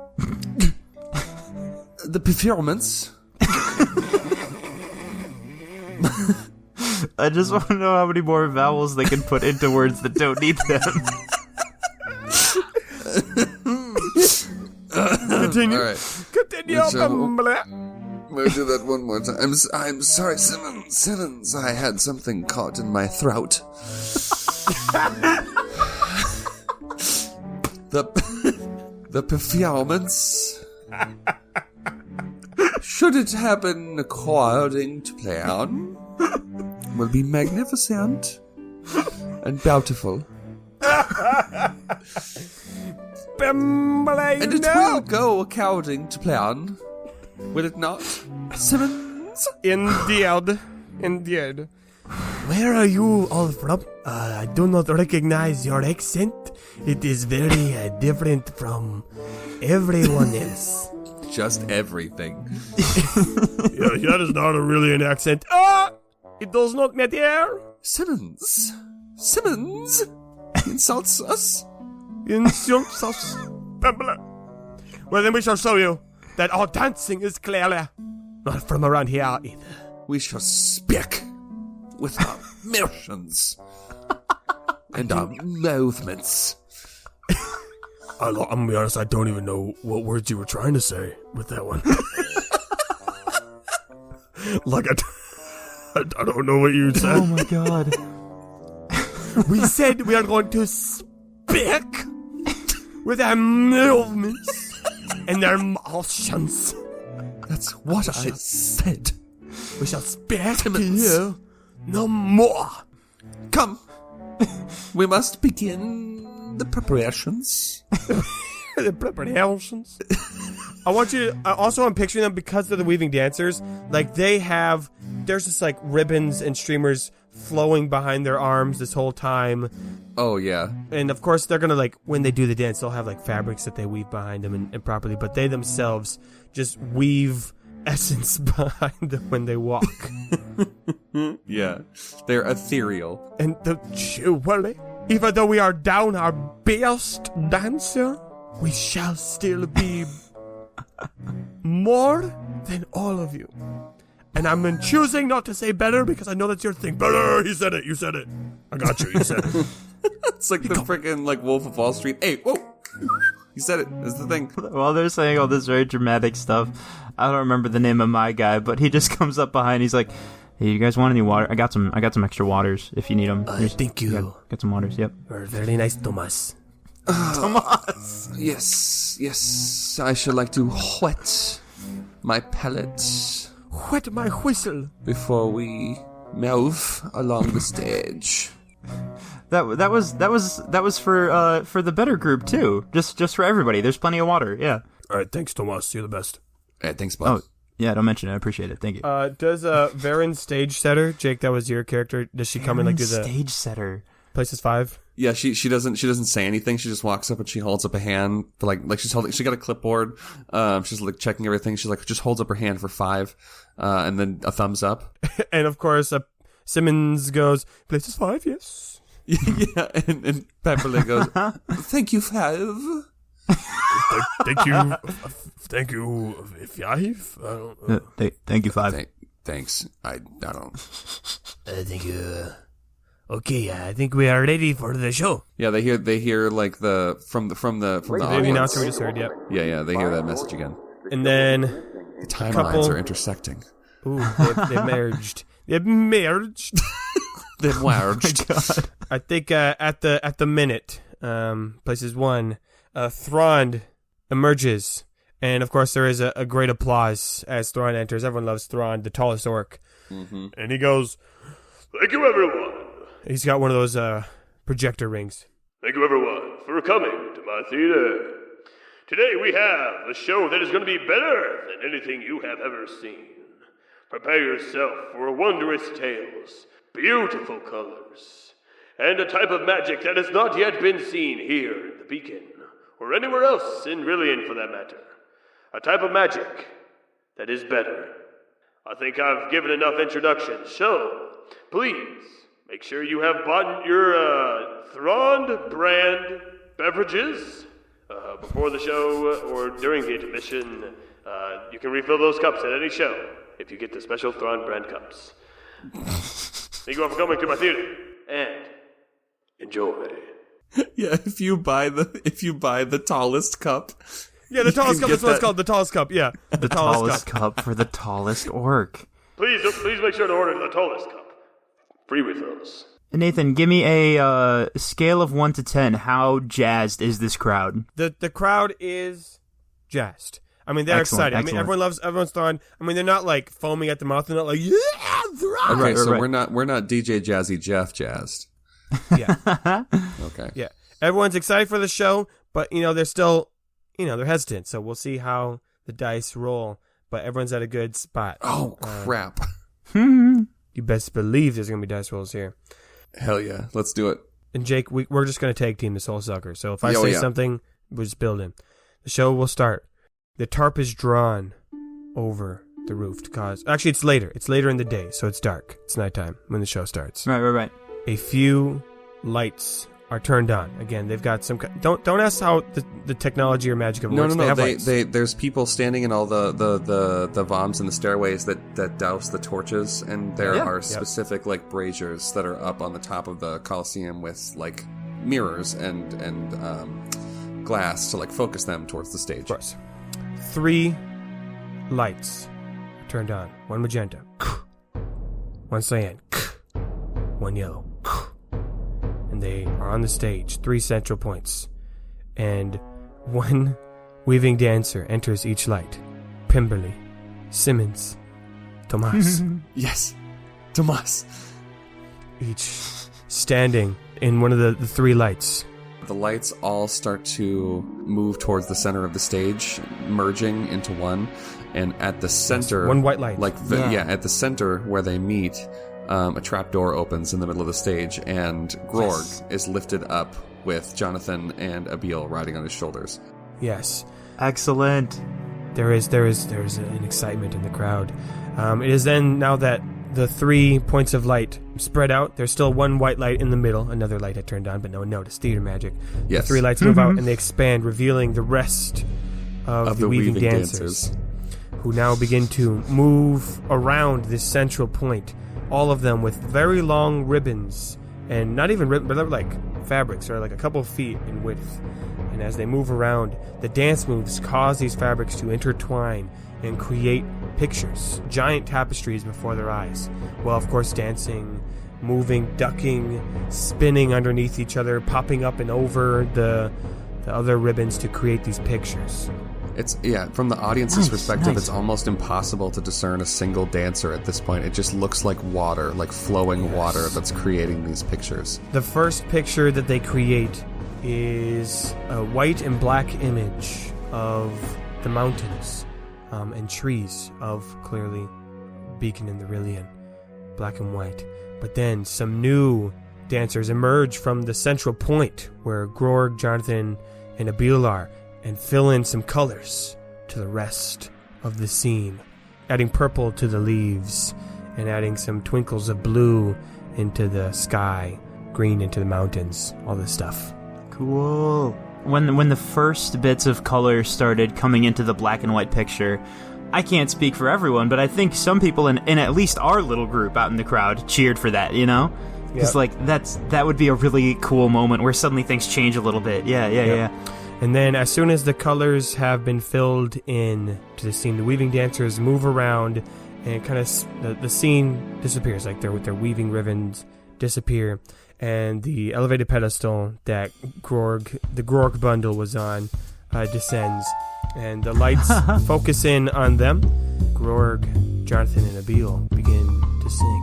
Speaker 3: The performance?
Speaker 2: I just want to know how many more vowels they can put into words that don't need them.
Speaker 1: Continue.
Speaker 3: All right.
Speaker 1: Continue.
Speaker 3: We'll do that one more time. I'm sorry, Simmons. I had something caught in my throat. The performance. Should it happen according to plan, will be magnificent and bountiful. And it will go according to plan, will it not, Simmons?
Speaker 1: Indeed. Where are you all from? I do not recognize your accent. It is very different from everyone else.
Speaker 3: Just everything.
Speaker 1: Yeah, that is not really an accent. It does not matter.
Speaker 3: Simmons insults us.
Speaker 1: Insults us. Well, then we shall show you that our dancing is clearly not from around here either.
Speaker 3: We shall speak with our motions and our movements.
Speaker 1: I'm be honest, I don't even know what words you were trying to say with that one. Like, I don't know what you said.
Speaker 2: Oh my god.
Speaker 1: We said we are going to speak with our movements and their motions.
Speaker 3: That's what I said.
Speaker 1: We shall speak to you no more.
Speaker 3: Come. We must begin the preparations.
Speaker 1: The preparations. I want you to, also I'm picturing them because they're the weaving dancers, like there's just like ribbons and streamers flowing behind their arms this whole time.
Speaker 3: Oh yeah.
Speaker 1: And of course they're gonna, like, when they do the dance, they'll have like fabrics that they weave behind them and properly, but they themselves just weave essence behind them when they walk.
Speaker 3: Yeah. They're ethereal.
Speaker 1: And the jewelry, even though we are down our best dancer, we shall still be more than all of you. And I'm choosing not to say better because I know that's your thing. Better! He said it. You said it. I got you. You said it.
Speaker 3: It's like the freaking like Wolf of Wall Street. Hey, whoa! You said it. That's the thing.
Speaker 2: While they're saying all this very dramatic stuff, I don't remember the name of my guy, but he just comes up behind. He's like, "Hey, you guys want any water? I got some extra waters if you need them.
Speaker 1: Thank you.
Speaker 2: Got some waters. Yep.
Speaker 1: You're very nice, Thomas.
Speaker 2: Thomas.
Speaker 3: Yes. I should like to whet my palate.
Speaker 1: Whet my whistle
Speaker 3: before we move along the stage.
Speaker 2: That was for the better group too. Just for everybody. There's plenty of water. Yeah.
Speaker 1: All right. Thanks, Thomas. You're the best.
Speaker 3: Hey, thanks, bud.
Speaker 2: Oh, yeah. Don't mention it. I appreciate it. Thank you.
Speaker 1: Does Varen stage setter, Jake? That was your character. Does she come and like do the
Speaker 2: stage setter?
Speaker 1: Places 5.
Speaker 3: Yeah, she doesn't say anything. She just walks up and she holds up a hand for like she got a clipboard. She's like checking everything. She's like just holds up her hand for 5, and then a thumbs up.
Speaker 1: And of course, Simmons goes, places 5, yes.
Speaker 3: Yeah, and Pepperly goes, thank you, 5.
Speaker 1: Thank you, 5.
Speaker 2: Thank you, 5.
Speaker 3: Thanks. I don't.
Speaker 1: Thank you. Okay, I think we are ready for the show.
Speaker 3: Yeah, they hear like from the
Speaker 1: the
Speaker 3: audience.
Speaker 1: announcer we just heard. Yep.
Speaker 3: Yeah, they hear that message again.
Speaker 1: And then
Speaker 3: the timelines are intersecting.
Speaker 1: Ooh, they merged. They merged.
Speaker 3: They merged.
Speaker 2: Oh my God.
Speaker 1: I think at the minute, places 1, Thrond emerges, and of course there is a great applause as Thrond enters. Everyone loves Thrond, the tallest orc, and he goes,
Speaker 4: "Thank you, everyone."
Speaker 1: He's got one of those projector rings.
Speaker 4: Thank you, everyone, for coming to my theater. Today we have a show that is going to be better than anything you have ever seen. Prepare yourself for wondrous tales, beautiful colors, and a type of magic that has not yet been seen here in the Beacon, or anywhere else in Rillian for that matter. A type of magic that is better. I think I've given enough introductions, so please make sure you have bought your Thrawn brand beverages before the show or during the intermission. You can refill those cups at any show if you get the special Thrawn brand cups. Thank you all for coming to my theater, and enjoy.
Speaker 3: Yeah, if you buy the tallest cup.
Speaker 1: Yeah, the tallest cup. That's what it's called. The tallest cup. Yeah,
Speaker 2: the tallest cup for the tallest orc.
Speaker 4: Please make sure to order the tallest cup. Free refills.
Speaker 2: Nathan, give me a scale of 1 to 10. How jazzed is this crowd?
Speaker 1: The crowd is jazzed. I mean, they're excited.
Speaker 2: Excellent.
Speaker 1: I mean, everyone's throwing. I mean, they're not like foaming at the mouth. They're not like, yeah, Thrawn.
Speaker 3: Okay, so we're not DJ Jazzy Jeff jazzed.
Speaker 1: Yeah.
Speaker 3: Okay.
Speaker 1: Yeah. Everyone's excited for the show, but they're still, they're hesitant. So we'll see how the dice roll. But everyone's at a good spot.
Speaker 3: Oh crap!
Speaker 1: You best believe there's gonna be dice rolls here.
Speaker 3: Hell yeah, let's do it.
Speaker 1: And Jake, we're just gonna tag team this whole sucker. So if I say something, we'll just build in. The show will start. The tarp is drawn over the roof to cause. Actually, it's later. It's later in the day, so it's dark. It's nighttime when the show starts.
Speaker 2: Right.
Speaker 1: A few lights are turned on. Again, they've got some. Don't ask how the technology or magic of it works.
Speaker 3: No. There's people standing in all the voms and the stairways that douse the torches, and there are specific like braziers that are up on the top of the Colosseum with like mirrors and glass to like focus them towards the stage.
Speaker 1: Of course. 3 lights are turned on. 1 magenta, 1 cyan, 1 yellow. And they are on the stage, 3 central points. And 1 weaving dancer enters each light. Pimberly, Simmons, Tomas.
Speaker 3: Yes, Tomas.
Speaker 1: Each standing in one of the 3 lights.
Speaker 3: The lights all start to move towards the center of the stage, merging into one. And at the center...
Speaker 1: 1 white light.
Speaker 3: At the center where they meet... a trap door opens in the middle of the stage, and Grorg is lifted up with Jonathan and Abiil riding on his shoulders.
Speaker 1: Yes.
Speaker 2: Excellent.
Speaker 1: There is an excitement in the crowd. It is then, now that the 3 points of light spread out, there's still 1 white light in the middle. Another light had turned on, but no one noticed. Theater magic.
Speaker 3: Yes.
Speaker 1: The 3 lights move out, and they expand, revealing the rest of the weaving dancers, who now begin to move around this central point. All of them with very long ribbons, and not even ribbons, but they're like fabrics, or like a couple of feet in width. And as they move around, the dance moves cause these fabrics to intertwine and create pictures, giant tapestries before their eyes. Well, of course, dancing, moving, ducking, spinning underneath each other, popping up and over the other ribbons to create these pictures.
Speaker 3: It's from the audience's perspective, it's almost impossible to discern a single dancer at this point. It just looks like water, like flowing water that's creating these pictures.
Speaker 1: The first picture that they create is a white and black image of the mountains and trees of, clearly, Beacon and the Rillian, black and white. But then some new dancers emerge from the central point where Grorg, Jonathan, and Abiil are, and fill in some colors to the rest of the scene, adding purple to the leaves and adding some twinkles of blue into the sky, green into the mountains, all this stuff.
Speaker 2: Cool. When the first bits of color started coming into the black and white picture, I can't speak for everyone, but I think some people in at least our little group out in the crowd cheered for that, Because that would be a really cool moment where suddenly things change a little bit. Yeah.
Speaker 1: And then as soon as the colors have been filled in to the scene, the weaving dancers move around and kind of the scene disappears, like their weaving ribbons disappear, and the elevated pedestal that the Grorg bundle was on descends, and the lights focus in on them. Grorg, Jonathan, and Abiil begin to sing.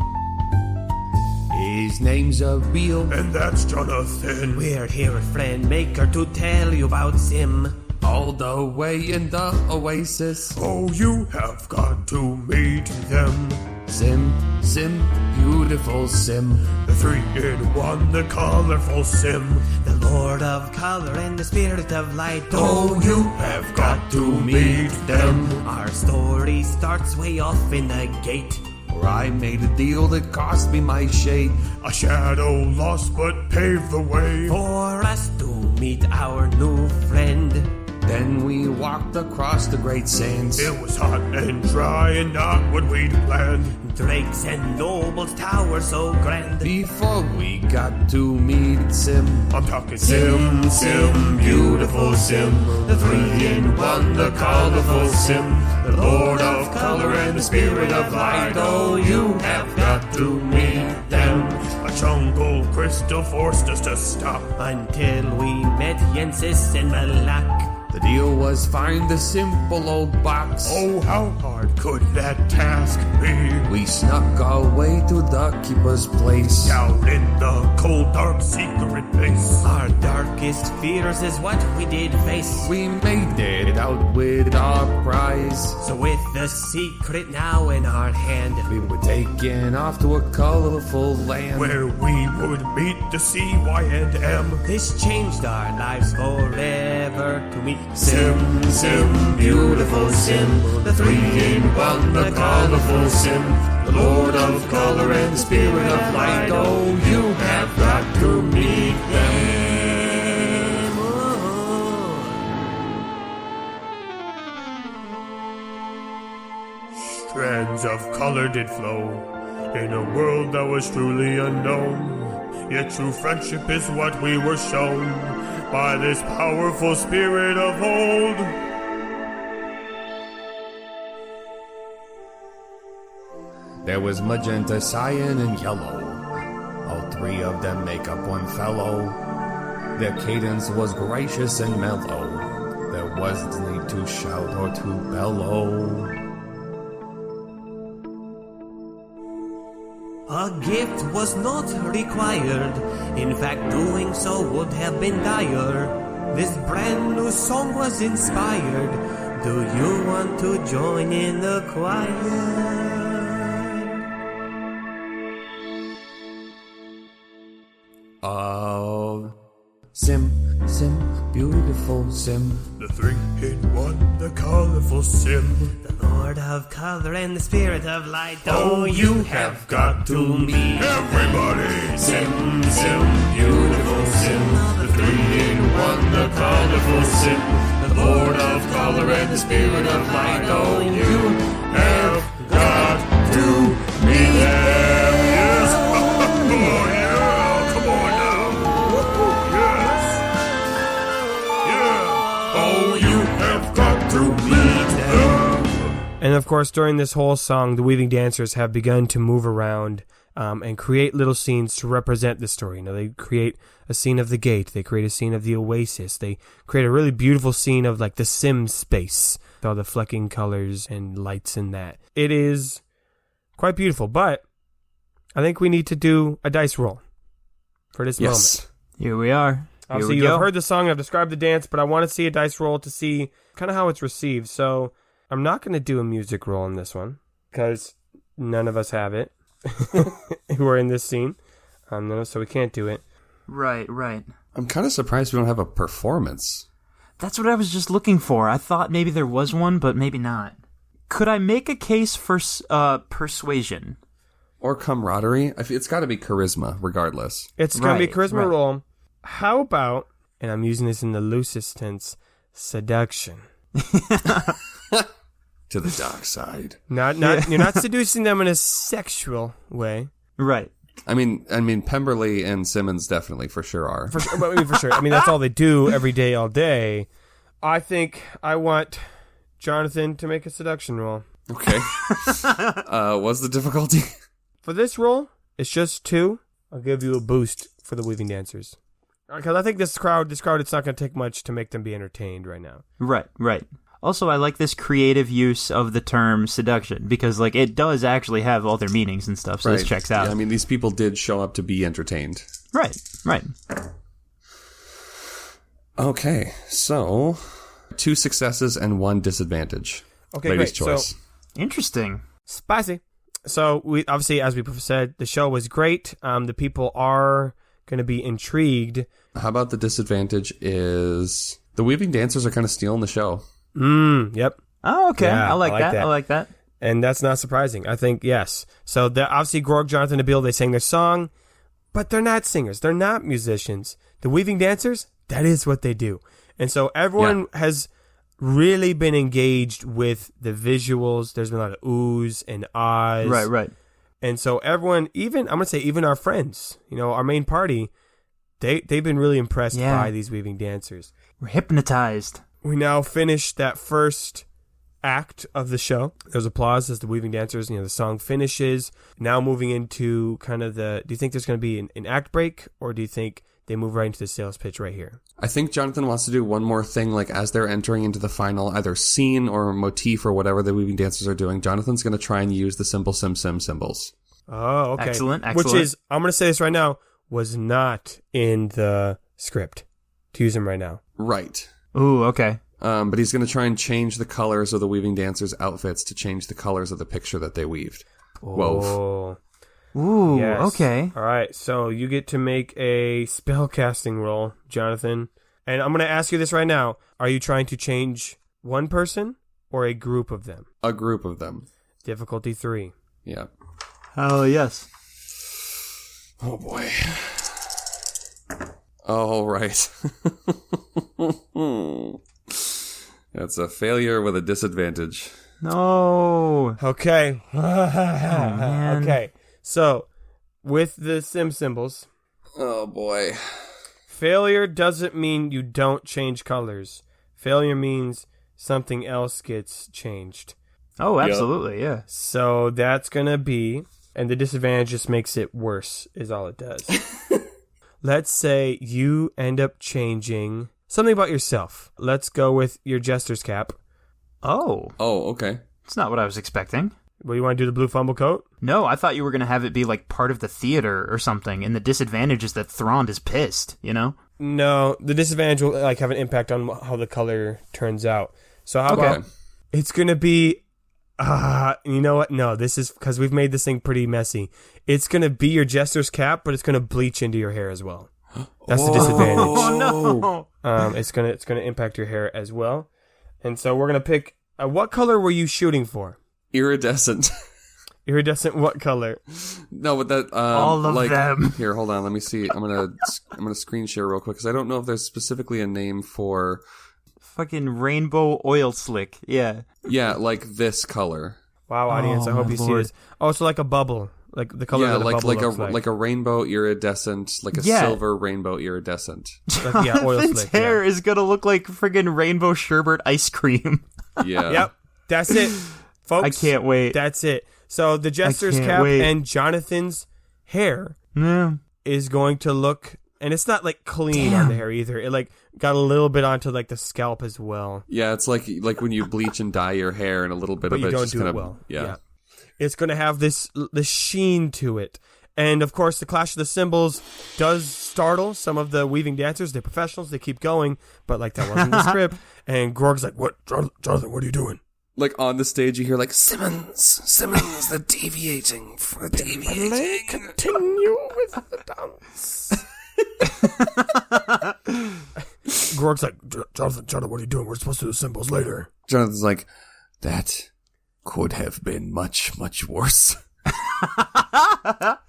Speaker 6: His name's Abiil,
Speaker 4: and that's Jonathan.
Speaker 6: We're here at Friend Maker to tell you about Sim. All the way in the oasis.
Speaker 4: Oh, you have got to meet them.
Speaker 6: Sim, sim, beautiful sim.
Speaker 4: The 3-in-1, the colorful sim.
Speaker 6: The Lord of color and the spirit of light.
Speaker 4: Oh, you have got to meet them.
Speaker 6: Our story starts way off in the gate,
Speaker 4: where I made a deal that cost me my shade. A shadow lost but paved the way
Speaker 6: for us to meet our new friend.
Speaker 4: Then we walked across the great sands. It was hot and dry and not what we'd planned.
Speaker 6: Drakes and nobles tower so grand.
Speaker 4: Before we got to meet Sim, I'm talking Sim, Sim, beautiful Sim. The 3-in-1, the colorful Sim. The Lord of color and the spirit of light. Oh, you have got to meet them. A jungle crystal forced us to stop
Speaker 6: until we met Yensis and Malak.
Speaker 4: The deal was find the simple old box. Oh, how hard could that task be? We snuck our way to the keeper's place, down in the cold, dark, secret base.
Speaker 6: Our darkest fears is what we did face.
Speaker 4: We made it out with our prize.
Speaker 6: So with the secret now in our hand,
Speaker 4: we were taken off to a colorful land, where we would meet the C, Y, and M.
Speaker 6: This changed our lives forever to meet
Speaker 4: Sim, Sim, beautiful Sim. The 3-in-1, the colorful Sim. The Lord of color and the spirit of light. Oh, you have got to meet them. Strands of color did flow in a world that was truly unknown. Yet true friendship is what we were shown by this powerful spirit of old. There was magenta, cyan, and yellow. All three of them make up one fellow. Their cadence was gracious and mellow. There wasn't need to shout or to bellow.
Speaker 6: A gift was not required. In fact, doing so would have been dire. This brand new song was inspired. Do you want to join in the choir?
Speaker 4: Sim, Sim, beautiful Sim. The 3-in-1, the colorful Sim.
Speaker 6: The Lord of color and the spirit of light.
Speaker 4: Oh, you have got to meet everybody. Sim, Sim, beautiful Sim. The 3-in-1, the colorful Sim. The Lord of color and the spirit of light. Oh, you have got to meet them. Yes. Oh, yeah. Come on now. Yes. Yeah. Oh, you have got to meet them.
Speaker 1: And of course, during this whole song, the weaving dancers have begun to move around and create little scenes to represent the story. You know, they create a scene of the gate, they create a scene of the oasis, they create a really beautiful scene of like the sim space, with all the flecking colors and lights in that. It is quite beautiful, but I think we need to do a dice roll for this moment.
Speaker 2: Here we are.
Speaker 1: Obviously, you have heard the song, I've described the dance, but I want to see a dice roll to see kind of how it's received. So I'm not going to do a music roll in this one because none of us have it who are in this scene. So we can't do it.
Speaker 2: Right.
Speaker 3: I'm kind of surprised we don't have a performance.
Speaker 2: That's what I was just looking for. I thought maybe there was one, but maybe not. Could I make a case for persuasion?
Speaker 3: Or camaraderie? It's got to be charisma, regardless.
Speaker 1: It's going to be a charisma roll. How about, and I'm using this in the loosest sense, seduction?
Speaker 3: To the dark side.
Speaker 1: You're not seducing them in a sexual way.
Speaker 2: Right.
Speaker 3: I mean, Pemberley and Simmons definitely for sure are.
Speaker 1: For sure. I mean, that's all they do every day, all day. I think I want Jonathan to make a seduction roll.
Speaker 3: Okay. What's the difficulty?
Speaker 1: For this roll, it's just 2. I'll give you a boost for the weaving dancers. Because I think this crowd, it's not going to take much to make them be entertained right now.
Speaker 2: Right. Also, I like this creative use of the term seduction because, like, it does actually have all their meanings and stuff, so this checks out.
Speaker 3: Yeah, I mean, these people did show up to be entertained.
Speaker 2: Right.
Speaker 3: Okay, so 2 successes and 1 disadvantage.
Speaker 1: Okay,
Speaker 3: Lady's
Speaker 1: great.
Speaker 3: choice.
Speaker 1: So,
Speaker 2: interesting.
Speaker 1: Spicy. So we obviously, as we said, the show was great. The people are going to be intrigued.
Speaker 3: How about the disadvantage is the weaving dancers are kind of stealing the show.
Speaker 1: Yep.
Speaker 2: Oh, okay.
Speaker 1: Yeah,
Speaker 2: I like that. I like that.
Speaker 1: And that's not surprising. I think, yes. So obviously Grorg, Jonathan, and Abiil, they sang their song, but they're not singers. They're not musicians. The weaving dancers, that is what they do. And so everyone has really been engaged with the visuals. There's been a lot of oohs and ahs.
Speaker 2: Right.
Speaker 1: And so everyone, even I'm going to say even our friends, our main party, they've been really impressed by these weaving dancers.
Speaker 2: We're hypnotized. We
Speaker 1: now finished that first act of the show. There's applause as the weaving dancers, the song finishes. Now moving into kind of do you think there's going to be an act break, or do you think they move right into the sales pitch right here?
Speaker 3: I think Jonathan wants to do one more thing, like as they're entering into the final either scene or motif or whatever the weaving dancers are doing. Jonathan's going to try and use the simple sim symbols.
Speaker 1: Oh, okay.
Speaker 2: Excellent.
Speaker 1: Which is, I'm going to say this right now, was not in the script to use them right now.
Speaker 3: Right.
Speaker 2: Ooh, okay.
Speaker 3: But he's going to try and change the colors of the weaving dancers' outfits to change the colors of the picture that they weaved.
Speaker 1: Whoa.
Speaker 2: Ooh,
Speaker 1: yes.
Speaker 2: Okay.
Speaker 1: All right, so you get to make a spellcasting roll, Jonathan. And I'm going to ask you this right now. Are you trying to change one person or a group of them?
Speaker 3: A group of them.
Speaker 1: Difficulty 3.
Speaker 3: Yeah.
Speaker 2: Oh, yes.
Speaker 3: Oh, boy. All right. That's a failure with a disadvantage.
Speaker 2: No.
Speaker 1: Okay.
Speaker 2: Oh, man.
Speaker 1: Okay. So, with the sim symbols.
Speaker 3: Oh, boy.
Speaker 1: Failure doesn't mean you don't change colors. Failure means something else gets changed.
Speaker 2: Oh, absolutely, yeah.
Speaker 1: So, that's going to be... And the disadvantage just makes it worse, is all it does. Let's say you end up changing something about yourself. Let's go with your jester's cap.
Speaker 2: Oh.
Speaker 3: Oh, okay.
Speaker 2: That's not what I was expecting.
Speaker 1: Well, you want to do the blue fumble coat?
Speaker 2: No, I thought you were going to have it be like part of the theater or something, and the disadvantage is that Thrawn is pissed,
Speaker 1: No, the disadvantage will have an impact on how the color turns out. So how about it's going to be... you know what? No, this is because we've made this thing pretty messy. It's going to be your jester's cap, but it's going to bleach into your hair as well. That's the disadvantage.
Speaker 2: Oh, no.
Speaker 1: It's going to impact your hair as well. And so we're going to pick... what color were you shooting for?
Speaker 3: Iridescent.
Speaker 1: Iridescent what color?
Speaker 3: No, but that...
Speaker 2: all of them.
Speaker 3: Here, hold on. Let me see. I'm gonna screen share real quick because I don't know if there's specifically a name for...
Speaker 2: Fucking rainbow oil slick. Yeah.
Speaker 3: Yeah, like this color.
Speaker 1: Wow, audience, I hope you see this. Oh, so like a bubble. Like the color of the bubble looks like.
Speaker 3: Like a rainbow iridescent, like a silver rainbow iridescent.
Speaker 1: Like, oil
Speaker 2: Jonathan's
Speaker 1: slick.
Speaker 2: hair is going to look like friggin' rainbow sherbet ice cream.
Speaker 3: Yeah.
Speaker 1: Yep. That's it, folks.
Speaker 2: I can't wait.
Speaker 1: That's it. So the jester's cap and Jonathan's hair is going to look... And it's not like clean on the hair either. It got a little bit onto like the scalp as well.
Speaker 3: Yeah, it's like when you bleach and dye your hair, and a little bit
Speaker 1: but
Speaker 3: of
Speaker 1: you
Speaker 3: it
Speaker 1: don't
Speaker 3: just
Speaker 1: do
Speaker 3: kind
Speaker 1: it
Speaker 3: of
Speaker 1: well.
Speaker 3: Yeah.
Speaker 1: It's going to have the sheen to it. And of course, the clash of the symbols does startle some of the weaving dancers. They're professionals. They keep going, but that wasn't the script. And Grorg's like, "What, Jonathan? What are you doing?"
Speaker 3: Like on the stage, you hear like Simmons, they're deviating.
Speaker 1: Continue with the dance. Grorg's like, Jonathan, what are you doing? We're supposed to do the symbols later.
Speaker 3: Jonathan's like, that could have been much, much worse.
Speaker 1: All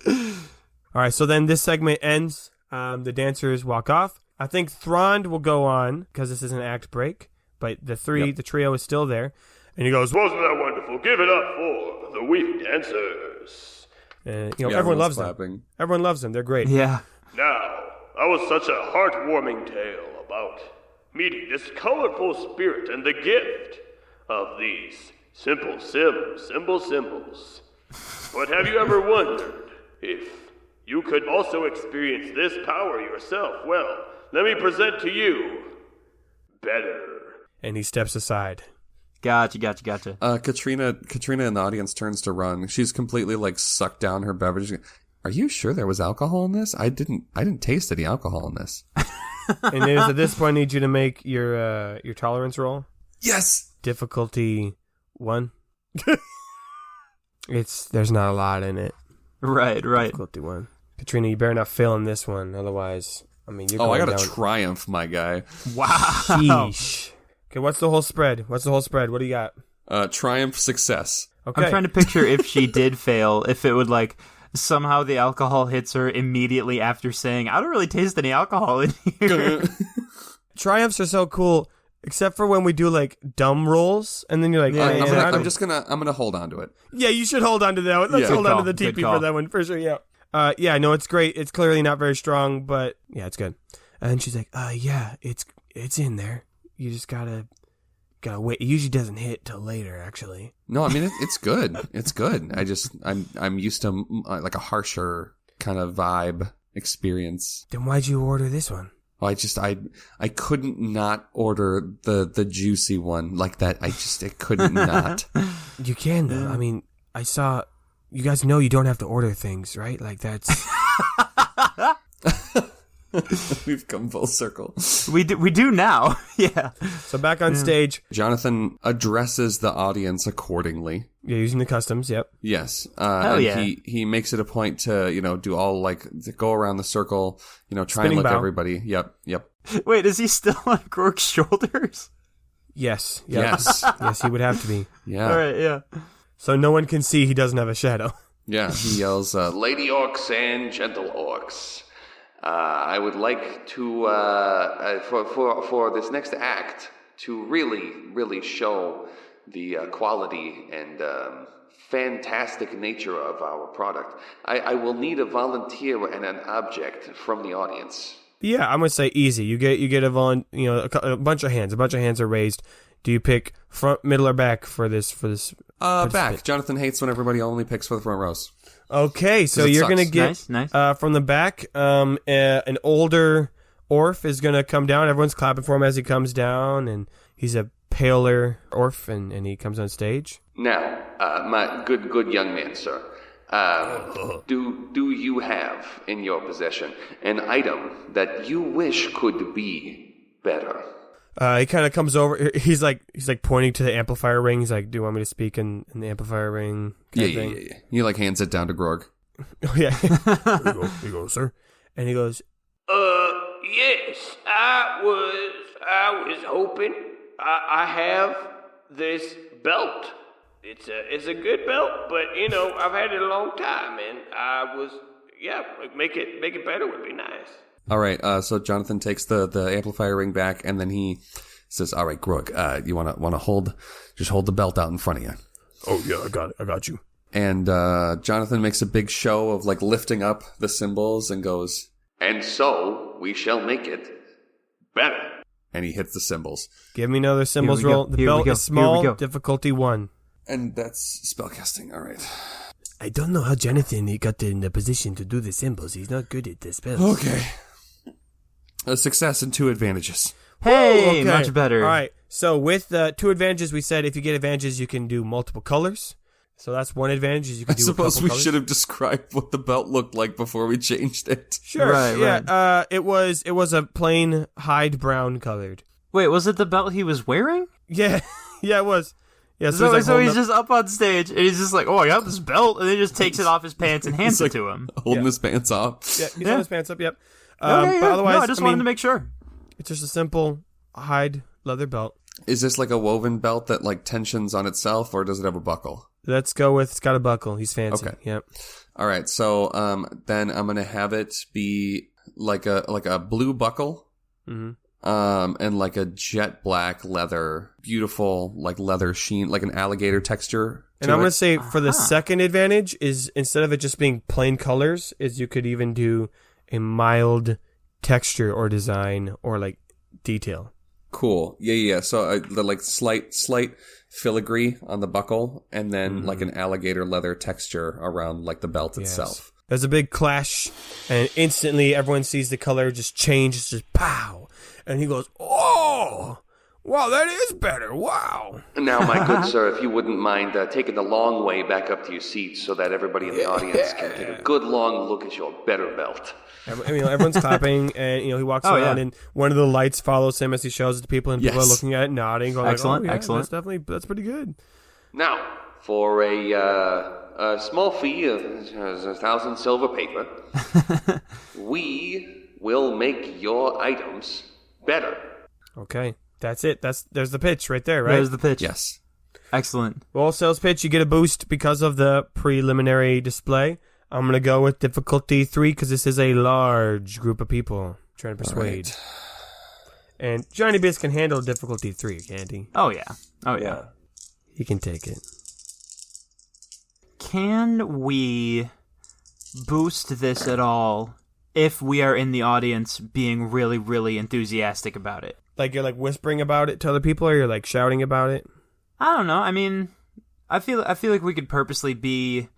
Speaker 1: right, so then this segment ends. The dancers walk off. I think Thrawn will go on because this is an act break, but the trio is still there. And he goes,
Speaker 4: Wasn't that wonderful? Give it up for the weaving dancers.
Speaker 1: Everyone loves them. Everyone loves them. They're great.
Speaker 2: Yeah.
Speaker 4: Now, that was such a heartwarming tale about meeting this colorful spirit and the gift of these simple symbols. But have you ever wondered if you could also experience this power yourself? Well, let me present to you better.
Speaker 1: And he steps aside.
Speaker 2: Gotcha.
Speaker 3: Katrina in the audience turns to run. She's completely sucked down her beverage. Are you sure there was alcohol in this? I didn't taste any alcohol in this.
Speaker 1: And it is at this point I need you to make your tolerance roll.
Speaker 3: Yes.
Speaker 1: Difficulty 1. There's not a lot in it.
Speaker 2: Right.
Speaker 1: Difficulty 1. Katrina, you better not fail in this one, otherwise, I mean, you're going
Speaker 3: I got
Speaker 1: down.
Speaker 3: a triumph, my guy.
Speaker 2: Wow.
Speaker 1: Sheesh. Okay, what's the whole spread? What do you got?
Speaker 3: Triumph success.
Speaker 1: Okay.
Speaker 2: I'm trying to picture if she did fail, if it would like somehow the alcohol hits her immediately after saying, I don't really taste any alcohol in here.
Speaker 1: Triumphs are so cool, except for when we do like dumb rolls, and then you're like,
Speaker 3: I'm gonna hold on to it.
Speaker 1: Yeah, you should hold on to that one. Let's hold on to the
Speaker 2: Good
Speaker 1: TP
Speaker 2: call.
Speaker 1: for that one for sure. Yeah. No, it's great. It's clearly not very strong, but yeah, it's good. And she's like, yeah, it's in there. You just gotta wait. It usually doesn't hit till later, actually.
Speaker 3: No, I mean it's good. It's good. I'm used to like a harsher kind of vibe experience.
Speaker 1: Then why'd you order this one?
Speaker 3: Well, I couldn't not order the juicy one like that. I couldn't not.
Speaker 1: You can though. I mean, I saw. You guys know you don't have to order things, right? Like that's.
Speaker 3: We've come full circle.
Speaker 2: We do now. Yeah.
Speaker 1: So back on stage.
Speaker 3: Jonathan addresses the audience accordingly.
Speaker 1: Yeah, using the customs. Yep.
Speaker 3: Yes.
Speaker 2: Hell
Speaker 3: and
Speaker 2: yeah.
Speaker 3: He makes it a point to, do all to go around the circle, try
Speaker 1: Spinning
Speaker 3: and look
Speaker 1: bow.
Speaker 3: everybody. Yep.
Speaker 2: Wait, is he still on Grorg's shoulders?
Speaker 1: Yes. Yep.
Speaker 3: Yes.
Speaker 1: Yes, he would have to be.
Speaker 3: Yeah.
Speaker 2: All right, yeah.
Speaker 1: So no one can see he doesn't have a shadow.
Speaker 3: Yeah. He yells,
Speaker 5: Lady orcs and gentle orcs, I would like to, for this next act, to really show the quality and fantastic nature of our product. I will need a volunteer and an object from the audience.
Speaker 1: Yeah, I'm gonna say easy. You get a bunch of hands. A bunch of hands are raised. Do you pick front, middle, or back for this?
Speaker 3: Back. Jonathan hates when everybody only picks for the front rows.
Speaker 1: Okay, so
Speaker 3: it
Speaker 1: you're
Speaker 3: sucks.
Speaker 1: gonna get
Speaker 2: Nice.
Speaker 1: from the back. An older orf is gonna come down. Everyone's clapping for him as he comes down, and he's a paler orf, and he comes on stage.
Speaker 5: Now, my good young man, sir, do you have in your possession an item that you wish could be better?
Speaker 1: He kind of comes over. He's like pointing to the amplifier ring. He's like, "Do you want me to speak in the amplifier ring?"
Speaker 3: Yeah. He hands it down to Grorg.
Speaker 1: Oh, yeah. Here you go, sir. And he goes,
Speaker 4: Yes, I was hoping. I have this belt. It's a good belt, but I've had it a long time, and make it better would be nice.
Speaker 3: All right, so Jonathan takes the amplifier ring back, and then he says, "All right, Grorg, you wanna hold the belt out in front of you."
Speaker 1: "Oh yeah, I got you."
Speaker 3: And Jonathan makes a big show of lifting up the cymbals and goes,
Speaker 5: "And so we shall make it better."
Speaker 3: And he hits the cymbals.
Speaker 1: Give me another cymbals
Speaker 2: Here we go.
Speaker 1: roll. The
Speaker 2: Here we
Speaker 1: belt
Speaker 2: go.
Speaker 1: is
Speaker 2: Here we
Speaker 1: small,
Speaker 2: go.
Speaker 1: difficulty 1.
Speaker 3: And that's spellcasting. All right.
Speaker 1: I don't know how Jonathan got in the position to do the cymbals. He's not good at the spells.
Speaker 3: Okay. A success and 2 advantages.
Speaker 2: Hey,
Speaker 1: Okay.
Speaker 2: much better.
Speaker 1: All right. So with 2 advantages, we said if you get advantages, you can do multiple colors. So that's one advantage. Is you can
Speaker 3: I
Speaker 1: do
Speaker 3: suppose
Speaker 1: a couple
Speaker 3: we
Speaker 1: colors.
Speaker 3: should have described what the belt looked like before we changed it.
Speaker 1: Sure.
Speaker 2: Right,
Speaker 1: yeah.
Speaker 2: right.
Speaker 1: It was a plain hide brown colored.
Speaker 2: Wait, was it the belt he was wearing?
Speaker 1: Yeah. Yeah, it was. Yeah.
Speaker 2: So
Speaker 1: he's
Speaker 2: he's just up on stage, and he's just like, "Oh, I got this belt," and then he just takes it off his pants and hands it to him.
Speaker 3: Holding his pants off.
Speaker 1: Yeah, he's on his pants up. Yep.
Speaker 2: Okay,
Speaker 1: But otherwise,
Speaker 2: no, I just wanted to make sure.
Speaker 1: it's just a simple hide leather belt.
Speaker 3: Is this like a woven belt that tensions on itself, or does it have a buckle?
Speaker 1: Let's go with it's got a buckle. He's fancy.
Speaker 3: Okay.
Speaker 1: Yep.
Speaker 3: All right, so then I'm gonna have it be like a blue buckle,
Speaker 1: Mm-hmm.
Speaker 3: and like a jet black leather, beautiful leather sheen, like an alligator texture.
Speaker 1: And I'm gonna say for the second advantage is instead of it just being plain colors, is you could even do a mild texture or design or detail.
Speaker 3: Cool. Yeah. So the slight filigree on the buckle, and then an alligator leather texture around the belt itself.
Speaker 1: There's a big clash, and instantly everyone sees the color just change. It's just pow, and he goes, "Oh, wow, that is better! Wow."
Speaker 5: Now, my good sir, if you wouldn't mind taking the long way back up to your seats so that everybody in the audience can take a good long look at your better belt.
Speaker 1: Everyone's clapping, and he walks around, and one of the lights follows him as he shows it to people, and people are looking at it, nodding, going
Speaker 2: Excellent,
Speaker 1: "Oh, yeah,
Speaker 2: excellent.
Speaker 1: That's pretty good."
Speaker 5: Now, for a small fee of 1,000 silver paper, we will make your items better.
Speaker 1: Okay, that's it. There's the pitch right there, right?
Speaker 2: There's the pitch.
Speaker 3: Yes.
Speaker 2: Excellent.
Speaker 1: Roll sales pitch. You get a boost because of the preliminary display. I'm going to go with difficulty 3 because this is a large group of people trying to persuade. Right. And Johnny Biz can handle difficulty 3, can't he?
Speaker 2: Oh, yeah.
Speaker 1: He can take it.
Speaker 2: Can we boost this at all if we are in the audience being really, really enthusiastic about it?
Speaker 1: Like you're like whispering about it to other people, or you're like shouting about it?
Speaker 2: I don't know. I mean, I feel like we could purposely be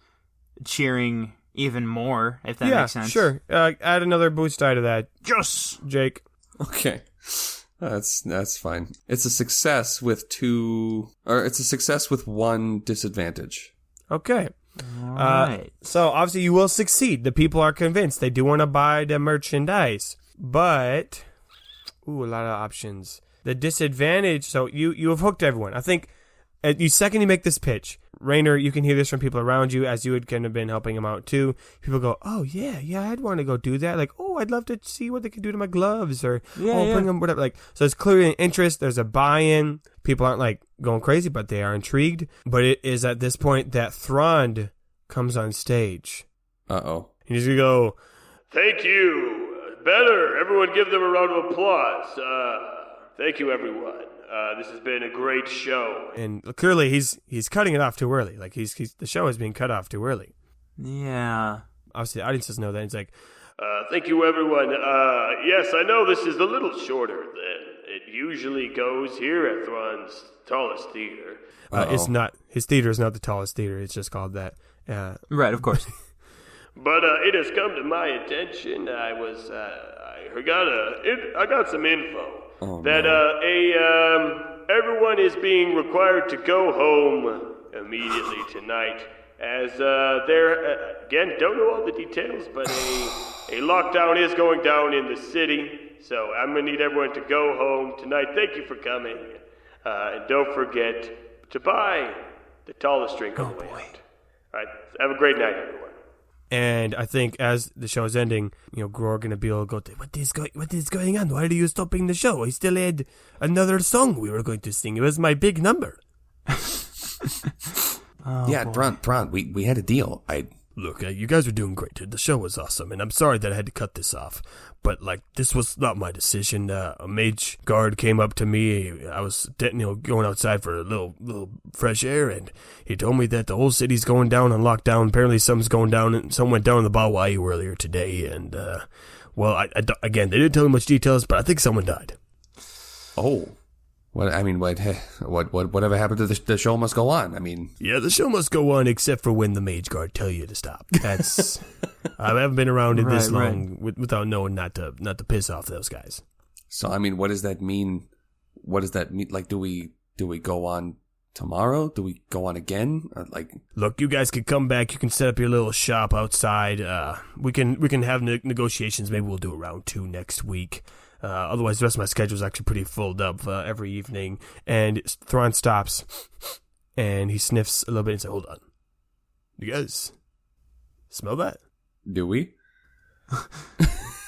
Speaker 2: cheering even more, if that makes sense.
Speaker 1: Sure. Add another boost die to that.
Speaker 2: Yes,
Speaker 1: Jake.
Speaker 3: Okay. That's fine. It's a success with one disadvantage.
Speaker 1: Okay.
Speaker 2: Right.
Speaker 1: So obviously you will succeed. The people are convinced. They do want to buy the merchandise. But, a lot of options. The disadvantage, so you have hooked everyone. I think you second you make this pitch, Rainer, you can hear this from people around you as you had kind of been helping them out too. People go, oh yeah, I'd want to go do that. Like, oh, I'd love to see what they can do to my gloves, or bring them whatever. Like, so it's clearly an interest. There's a buy-in. People aren't like going crazy, but they are intrigued. But it is at this point that Thrond comes on stage.
Speaker 3: Uh-oh.
Speaker 1: And he's gonna go,
Speaker 4: thank you. Better. Everyone give them a round of applause. Thank you, everyone. This has been a great show.
Speaker 1: And clearly he's cutting it off too early. Like the show is being cut off too early.
Speaker 2: Yeah.
Speaker 1: Obviously the audience doesn't know that. He's like,
Speaker 4: thank you, everyone. Yes, I know this is a little shorter than it usually goes here at Thron's tallest theater.
Speaker 1: It's not. His theater is not the tallest theater. It's just called that.
Speaker 2: Right, of course.
Speaker 4: But it has come to my attention. I got some info. That everyone is being required to go home immediately tonight, as again, don't know all the details, but a lockdown is going down in the city, so I'm going to need everyone to go home tonight. Thank you for coming, and don't forget to buy the tallest drink on the way out. All right, have a great night, everyone.
Speaker 1: And I think as the show is ending, Grorg and Abiil go, what is going on? Why are you stopping the show? I still had another song we were going to sing. It was my big number.
Speaker 3: Thrond, we had a deal.
Speaker 1: Look, you guys are doing great. The show was awesome, and I'm sorry that I had to cut this off. But, this was not my decision. A mage guard came up to me. I was, going outside for a little fresh air, and he told me that the whole city's going down on lockdown. Apparently, something's going down, and some went down in the Bawayu earlier today. And, again, they didn't tell me much details, but I think someone died.
Speaker 3: Oh. Whatever happened to the show must go on.
Speaker 1: Yeah, the show must go on, except for when the mage guard tell you to stop. That's I haven't been around it this long without knowing not to piss off those guys.
Speaker 3: So what does that mean? What does that mean? Like, do we go on tomorrow? Do we go on again?
Speaker 1: Look, you guys can come back. You can set up your little shop outside. We can have negotiations. Maybe we'll do round 2 next week. Otherwise, the rest of my schedule is actually pretty filled up every evening. And Thrawn stops, and he sniffs a little bit and says, hold on. You guys smell that?
Speaker 3: Do we?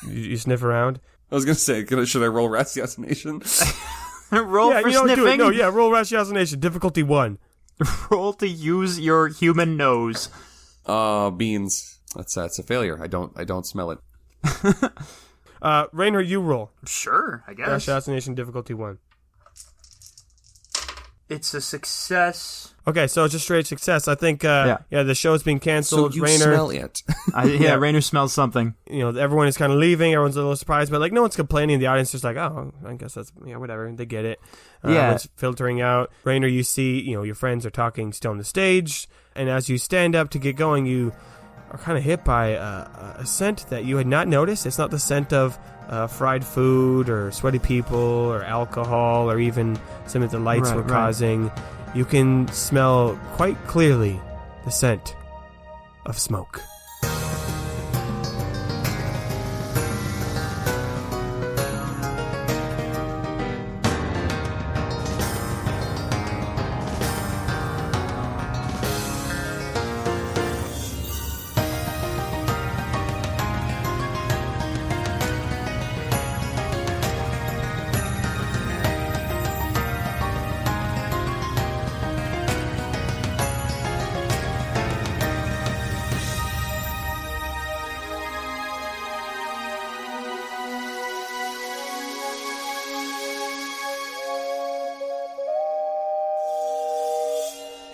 Speaker 1: you sniff around?
Speaker 3: I was going to say, should I roll ratiocination?
Speaker 2: Roll for sniffing?
Speaker 1: Do it. No, roll ratiocination. Difficulty 1.
Speaker 2: Roll to use your human nose.
Speaker 3: Beans. That's a failure. I don't smell it.
Speaker 1: Rainer, you roll.
Speaker 2: Sure, I guess.
Speaker 1: Ratiocination difficulty 1.
Speaker 2: It's a success.
Speaker 1: Okay, so it's a straight success. I think, the show's being canceled.
Speaker 3: So you
Speaker 1: Rainer,
Speaker 3: smell it.
Speaker 2: Rainer smells something.
Speaker 1: Everyone is kind of leaving. Everyone's a little surprised, but no one's complaining. The audience is just like, oh, I guess that's, whatever. They get it. It's filtering out. Rainer, you see, your friends are talking still on the stage, and as you stand up to get going, you are kind of hit by a scent that you had not noticed. It's not the scent of fried food or sweaty people or alcohol or even some of the lights were causing. You can smell quite clearly the scent of smoke.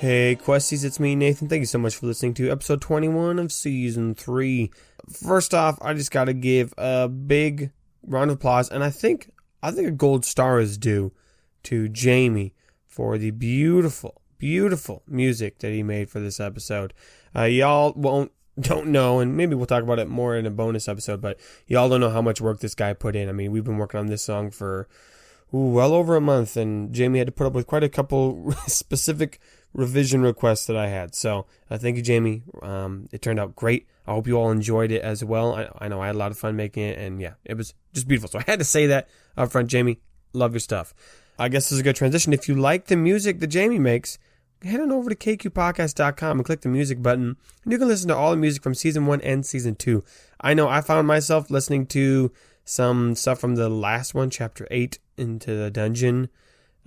Speaker 1: Hey, Questies, it's me, Nathan. Thank you so much for listening to episode 21 of Season 3. First off, I just gotta give a big round of applause, and I think a gold star is due to Jamie for the beautiful, beautiful music that he made for this episode. Y'all don't know, and maybe we'll talk about it more in a bonus episode, but y'all don't know how much work this guy put in. I mean, we've been working on this song for well over a month, and Jamie had to put up with quite a couple specific revision requests that I had. So thank you, Jamie. It turned out great. I hope you all enjoyed it as well. I know I had a lot of fun making it, and yeah, it was just beautiful. So I had to say that up front, Jamie. Love your stuff. I guess this is a good transition. If you like the music that Jamie makes, head on over to kqpodcast.com and click the music button, and you can listen to all the music from Season 1 and Season 2. I know I found myself listening to some stuff from the last one, Chapter 8, into the dungeon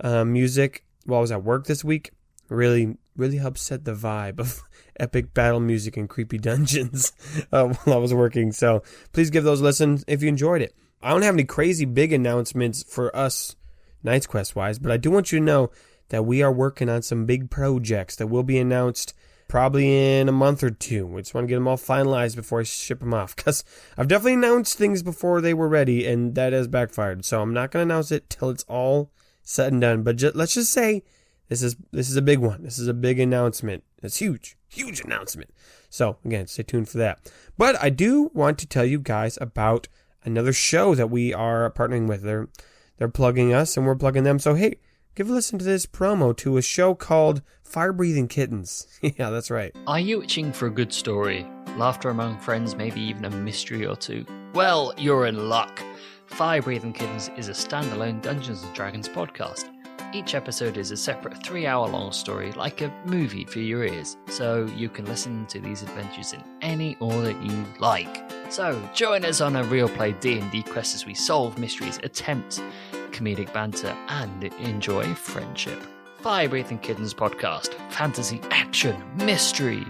Speaker 1: music while I was at work this week. Really helped set the vibe of epic battle music and creepy dungeons while I was working. So please give those listens if you enjoyed it. I don't have any crazy big announcements for us Night's Quest wise, but I do want you to know that we are working on some big projects that will be announced probably in a month or two. We just want to get them all finalized before I ship them off, because I've definitely announced things before they were ready, and that has backfired. So I'm not going to announce it till it's all said and done. But let's just say this is a big one. This is a big announcement. It's huge announcement. So again, stay tuned for that. But I do want to tell you guys about another show that we are partnering with. They're plugging us, and we're plugging them. So hey, give a listen to this promo to a show called Fire Breathing Kittens. Yeah, that's right.
Speaker 7: Are you itching for a good story? Laughter among friends, maybe even a mystery or two? Well, you're in luck. Fire Breathing Kittens is a standalone Dungeons & Dragons podcast. Each episode is a separate 3-hour-long story, like a movie for your ears, so you can listen to these adventures in any order you like. So join us on a real play D&D quest as we solve mysteries, attempt comedic banter, and enjoy friendship. Fire Breathing Kittens podcast. Fantasy, action, mystery,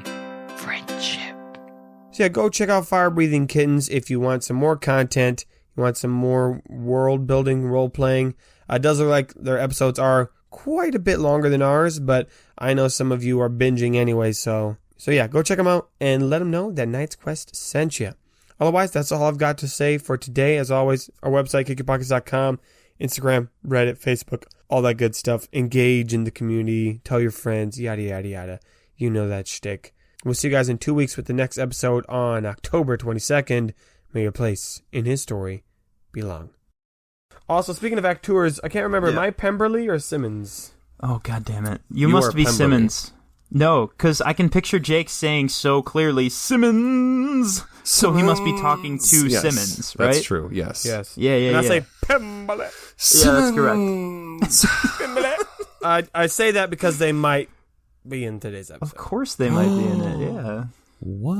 Speaker 7: friendship.
Speaker 1: So yeah, go check out Fire Breathing Kittens if you want some more content, you want some more world building, role playing. It does look like their episodes are quite a bit longer than ours, but I know some of you are binging anyway, so yeah, go check them out and let them know that Night's Quest sent you. Otherwise, that's all I've got to say for today. As always, our website, kqpockets.com, Instagram, Reddit, Facebook, all that good stuff. Engage in the community, tell your friends, yada, yada, yada. You know that shtick. We'll see you guys in 2 weeks with the next episode on October 22nd. May your place in his story belong. Also, speaking of actors, I can't remember, am I Pemberley or Simmons?
Speaker 2: Oh, God damn it. You must be Pemberley. Simmons. No, because I can picture Jake saying so clearly, Simmons! So he must be talking to Simmons, right?
Speaker 3: That's true, yes.
Speaker 2: Yeah.
Speaker 1: And I say, Pemberley.
Speaker 2: Yeah, that's correct.
Speaker 1: Pemberley. I say that because they might be in today's episode.
Speaker 2: Of course they might be in it, yeah.
Speaker 3: What?